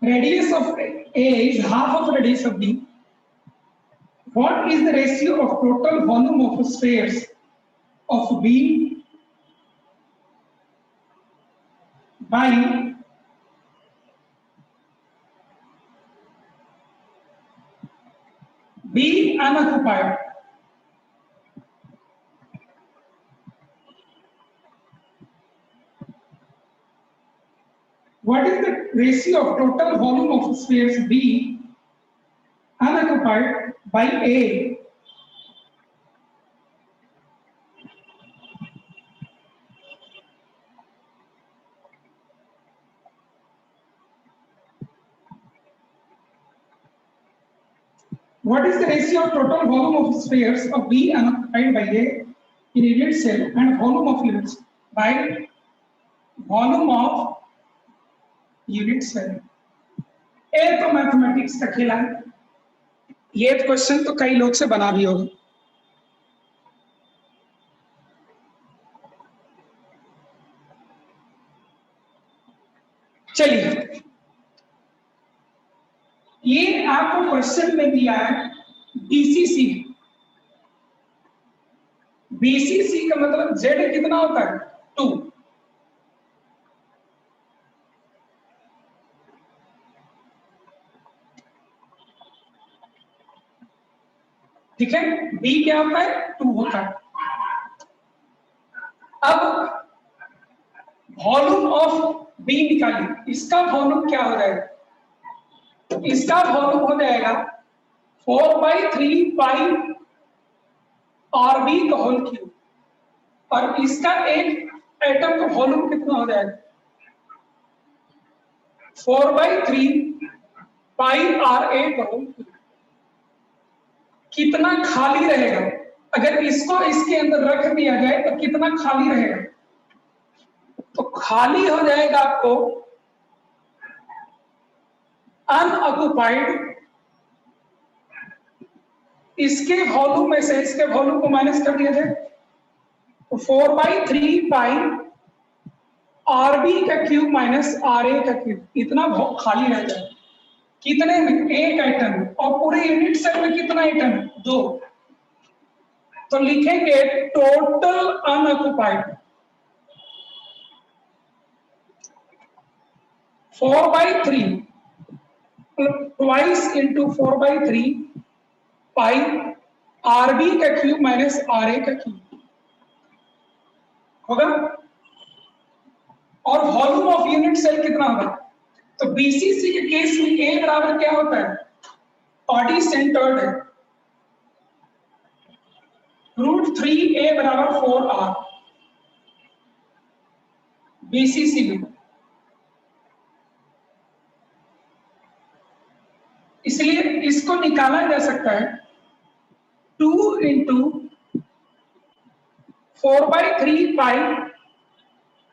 Radius of A is half of radius of B. What is the ratio of total volume of spheres of B by B unoccupied? What is the ratio of total volume of spheres B unoccupied by A? What is the ratio of total volume of spheres of B unoccupied by A in unit cell and volume of units by volume of unit cell? ए तो mathematics का खेला है, ये question तो कई लोग से बना भी होगा। चलिए, ये आपको क्वेश्चन में दिया है बीसीसी। बीसीसी का मतलब जेड कितना होता है? 2। ठीक है, बी क्या होता है? 2 होता है। अब वॉल्यूम ऑफ बी निकालिए, इसका वॉल्यूम क्या हो जाएगा? इसका वॉल्यूम हो जाएगा 4/3 पाई आर बी का होल क्यूब, और इसका एक एटम का वॉल्यूम कितना हो जाएगा? 4/3 पाई आर ए का होल क्यूब। कितना खाली रहेगा? अगर इसको इसके अंदर रख दिया जाए तो कितना खाली रहेगा? तो खाली हो जाएगा आपको अनऑक्युपाइड, इसके वॉल्यूम में से इसके वॉल्यूम को माइनस कर दिया जाए तो 4/3 पाई आर बी का क्यूब माइनस आर ए का क्यूब, इतना खाली रह जाएगा। कितने में? एक एटम। और पूरे यूनिट सेल में कितना एटम? 2। तो लिखेंगे total unoccupied 4/3 twice into 4/3 pi R B का क्यूब माइनस आर ए का क्यूब होगा। और वॉल्यूम ऑफ यूनिट सेल कितना होगा? तो बीसीसी के केस में ए बराबर क्या होता है? बॉडी सेंटर्ड है, √3a बराबर 4r बीसीसी में। इसलिए इसको निकाला जा सकता है 2 into 4/3 pi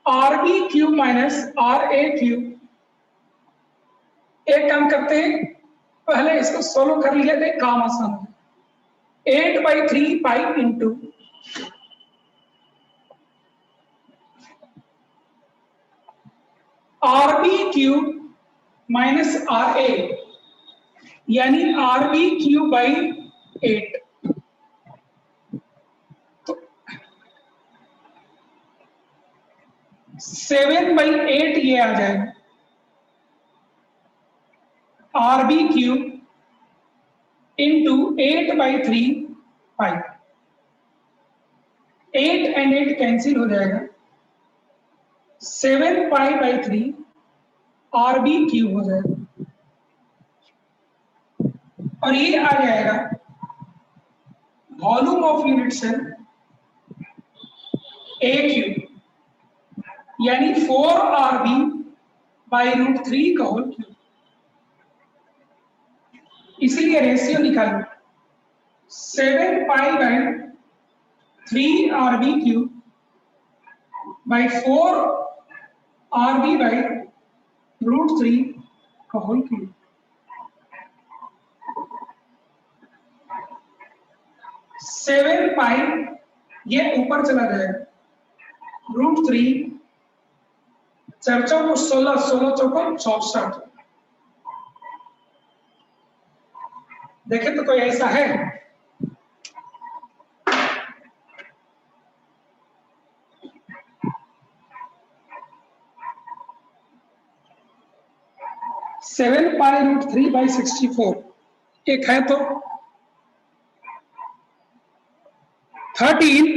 R B cube minus R A cube. एक काम करते हैं, पहले इसको सोल्व कर लिया जाए, काम आसान है। 8/3 pi into R B cube minus R A, यानी आर बी क्यूब बाई 8। तो 7/8 ये आ जाएगा, R B cube into 8/3 pi. 8 and 8 cancel हो जाएगा, 7π/3 आर बी क्यूब हो जाएगा, और ये आ जाएगा volume of unit cell A cube, यानी 4rb/√3 का होल क्यूब। इसीलिए रेशियो निकालो 7π/3 3RB³ by 4RB by √3 का होल क्यूब। 7 पाई ये ऊपर चला जाएगा √3 4 चौको 16 16 चौको 64। देखें तो कोई ऐसा है? सेवन पाई √3 by 64 एक है तो 13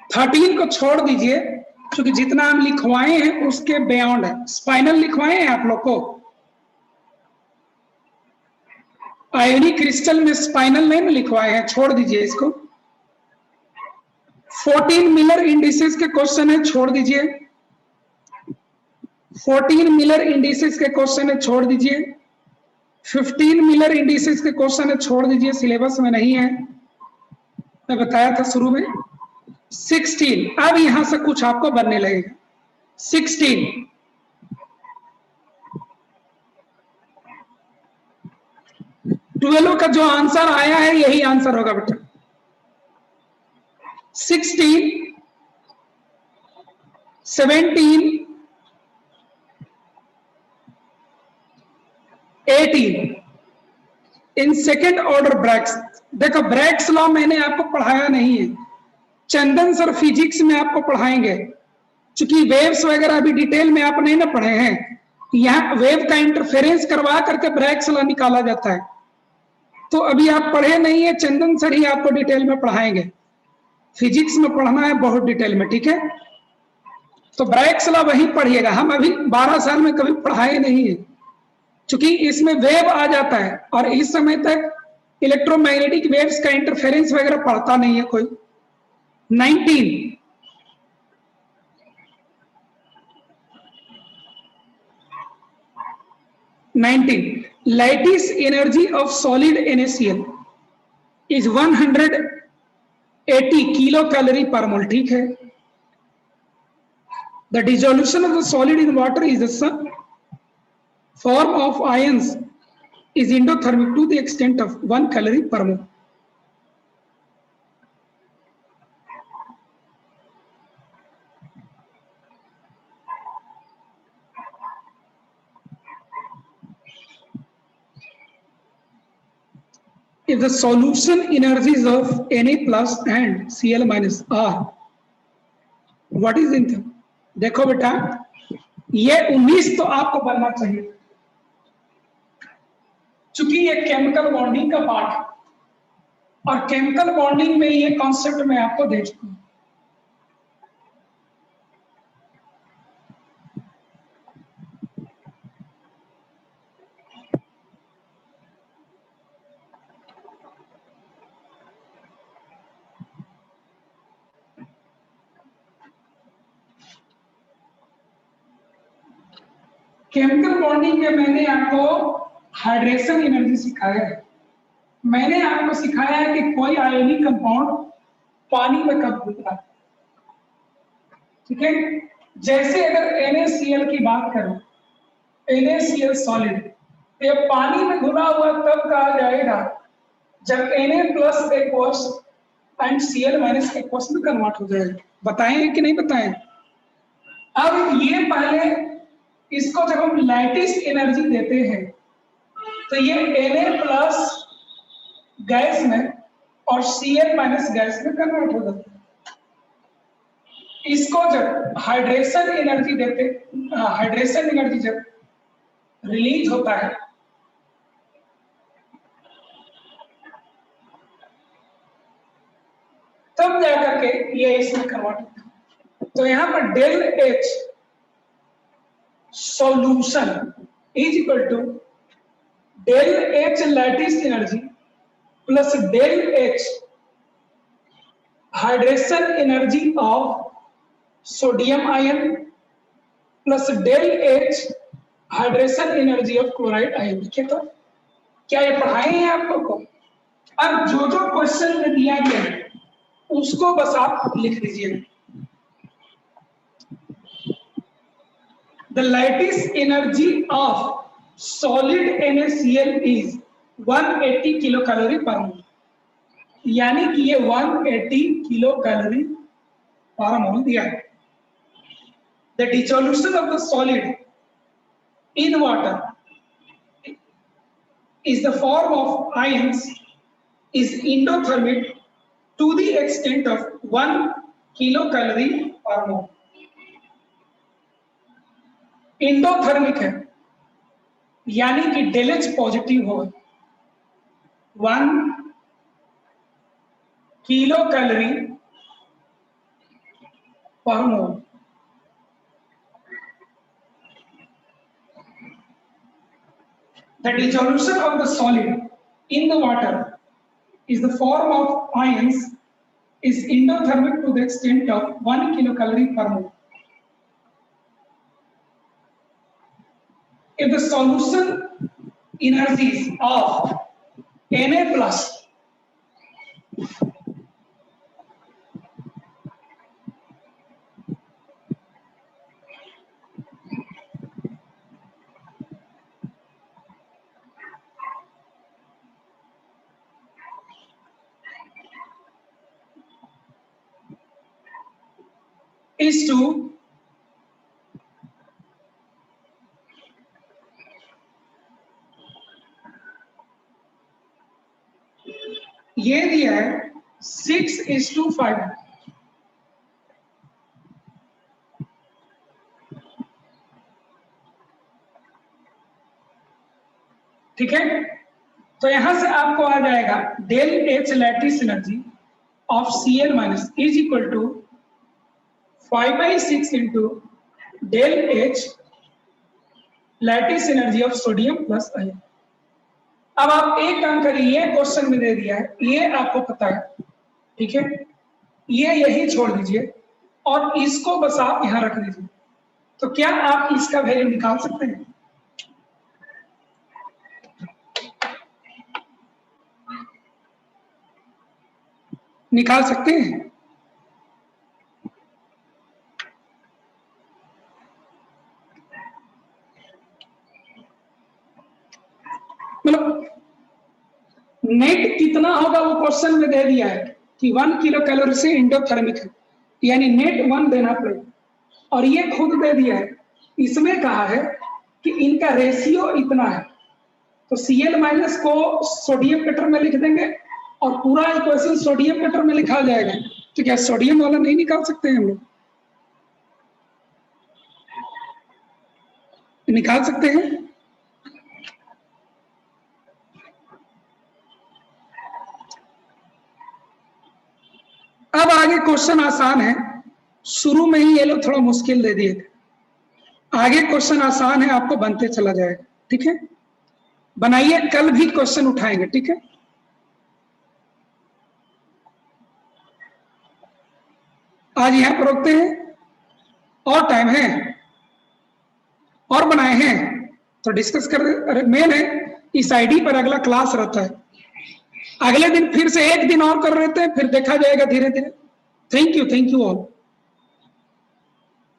13 को छोड़ दीजिए, क्योंकि जितना हम लिखवाए हैं उसके बियॉन्ड है। स्पाइनल लिखवाए हैं आप लोग को, आयोनिक क्रिस्टल में स्पाइनल नहीं लिखवाए हैं, छोड़ दीजिए इसको। 14 मिलर इंडिसेस के क्वेश्चन है, छोड़ दीजिए। 14 मिलर इंडिसेस के क्वेश्चन है, छोड़ दीजिए। 15 मिलर इंडिसेस के क्वेश्चन है, छोड़ दीजिए, सिलेबस में नहीं है, मैं बताया था शुरू में। 16 अब यहां से कुछ आपको बनने लगेगा। 16 12 का जो आंसर आया है यही आंसर होगा बेटा। 16 17 18 इन सेकेंड ऑर्डर ब्रैक्स। देखो ब्रैक्स लॉ मैंने आपको पढ़ाया नहीं है, चंदन सर फिजिक्स में आपको पढ़ाएंगे, क्योंकि वेव्स वगैरह अभी डिटेल में आप नहीं ना पढ़े हैं। यहाँ वेव का इंटरफेरेंस करवा करके ब्रैक्स लॉ निकाला जाता है, तो अभी आप पढ़े नहीं है, चंदन सर ही आपको डिटेल में पढ़ाएंगे। फिजिक्स में पढ़ना है बहुत डिटेल में, ठीक है? तो ब्रैक्स लॉ वही पढ़िएगा, हम अभी 12 साल में कभी पढ़ाए नहीं है, क्योंकि इसमें वेव आ जाता है और इस समय तक इलेक्ट्रोमैग्नेटिक वेव्स का इंटरफेरेंस वगैरह पढ़ता नहीं है कोई। 19 lattice energy of solid NaCl is 180 kilocalorie per mole, ठीक है? The dissolution of the solid in water is the form of ions is endothermic to the extent of 1 calorie per mole. If the solution energies of Na plus and Cl minus are, what is in them? देखो बेटा, ये 19 तो आपको बनना चाहिए, चूंकि ये chemical bonding का पार्ट है और केमिकल बॉन्डिंग में ये कॉन्सेप्ट मैं आपको दे चुका हूं। केमिकल बॉन्डिंग में मैंने आपको हाइड्रेशन एनर्जी सिखाया है, मैंने आपको सिखाया है कि कोई आयोनिक कंपाउंड पानी में कब घुलता है, ठीक है? जैसे अगर NaCl की बात करूं, NaCl सॉलिड, तो ये पानी में घुला हुआ तब कहा जाएगा जब Na plus aqueous and Cl minus aqueous में कन्वर्ट हो जाएगा। बताएं कि नहीं बताएं? अब ये पहले इसको जब हम लैटिस एनर्जी देते हैं तो ये Na प्लस गैस में और Cl माइनस गैस में कन्वर्ट हो जाता है। इसको जब हाइड्रेशन एनर्जी देते, हाइड्रेशन एनर्जी जब रिलीज होता है तब जाकर के ये इसमें कन्वर्ट होता है। तो यहां पर del H solution is equal to del H lattice energy plus del H hydration energy of sodium ion plus del H hydration energy of chloride ion. देखिए तो क्या ये पढ़ाए हैं आप लोग को? अब जो जो क्वेश्चन में दिया गया है उसको बस आप लिख दीजिए। The lattice energy of solid NaCl is 180 kilo calorie पर मोल, यानी कि ये 180 किलो कैलोरी पर मोल दिया है। The dissolution of the solid in water is the form of ions is endothermic to the extent of 1 kilocalorie per mole। Endothermic है यानी कि डेल एच पॉजिटिव होगा, 1 किलो कैलोरी पर मोल। The dissolution of the solid in the water is the form of ions is endothermic to the extent of 1 kilocalorie per mole। If the solution energies of Na plus is to ये दिया है 6:5। ठीक है, तो यहां से आपको आ जाएगा del H lattice energy of Cl minus is equal to 5/6 into del H lattice energy of sodium plus ion. अब आप एक काम करिए, ये क्वेश्चन में दे दिया है, ये आपको पता है, ठीक है, ये यही छोड़ दीजिए और इसको बस आप यहां रख दीजिए। तो क्या आप इसका वैल्यू निकाल सकते हैं? निकाल सकते हैं? मतलब नेट कितना होगा वो क्वेश्चन में दे दिया है कि 1 किलो कैलोरी से एंडोथर्मिक है, यानी नेट 1 देना पड़ेगा, और ये खुद दे दिया है। इसमें कहा है कि इनका रेशियो इतना है, तो Cl माइनस को सोडियम के टर्म में लिख देंगे और पूरा इक्वेशन सोडियम के टर्म में लिखा जाएगा। तो क्या सोडियम वाला नहीं निकाल सकते हैं हम लोग? निकाल सकते हैं। अब आगे क्वेश्चन आसान है, शुरू में ही ये लोग थोड़ा मुश्किल दे दिए थे, आगे क्वेश्चन आसान है, आपको बनते चला जाएगा। ठीक है, बनाइए, कल भी क्वेश्चन उठाएंगे। ठीक है, आज यहां पर रोकते हैं, और टाइम है और बनाए हैं तो डिस्कस कर। मेन है इस आईडी पर अगला क्लास रहता है, अगले दिन फिर से एक दिन और कर रहे थे, फिर देखा जाएगा धीरे धीरे। Thank you all.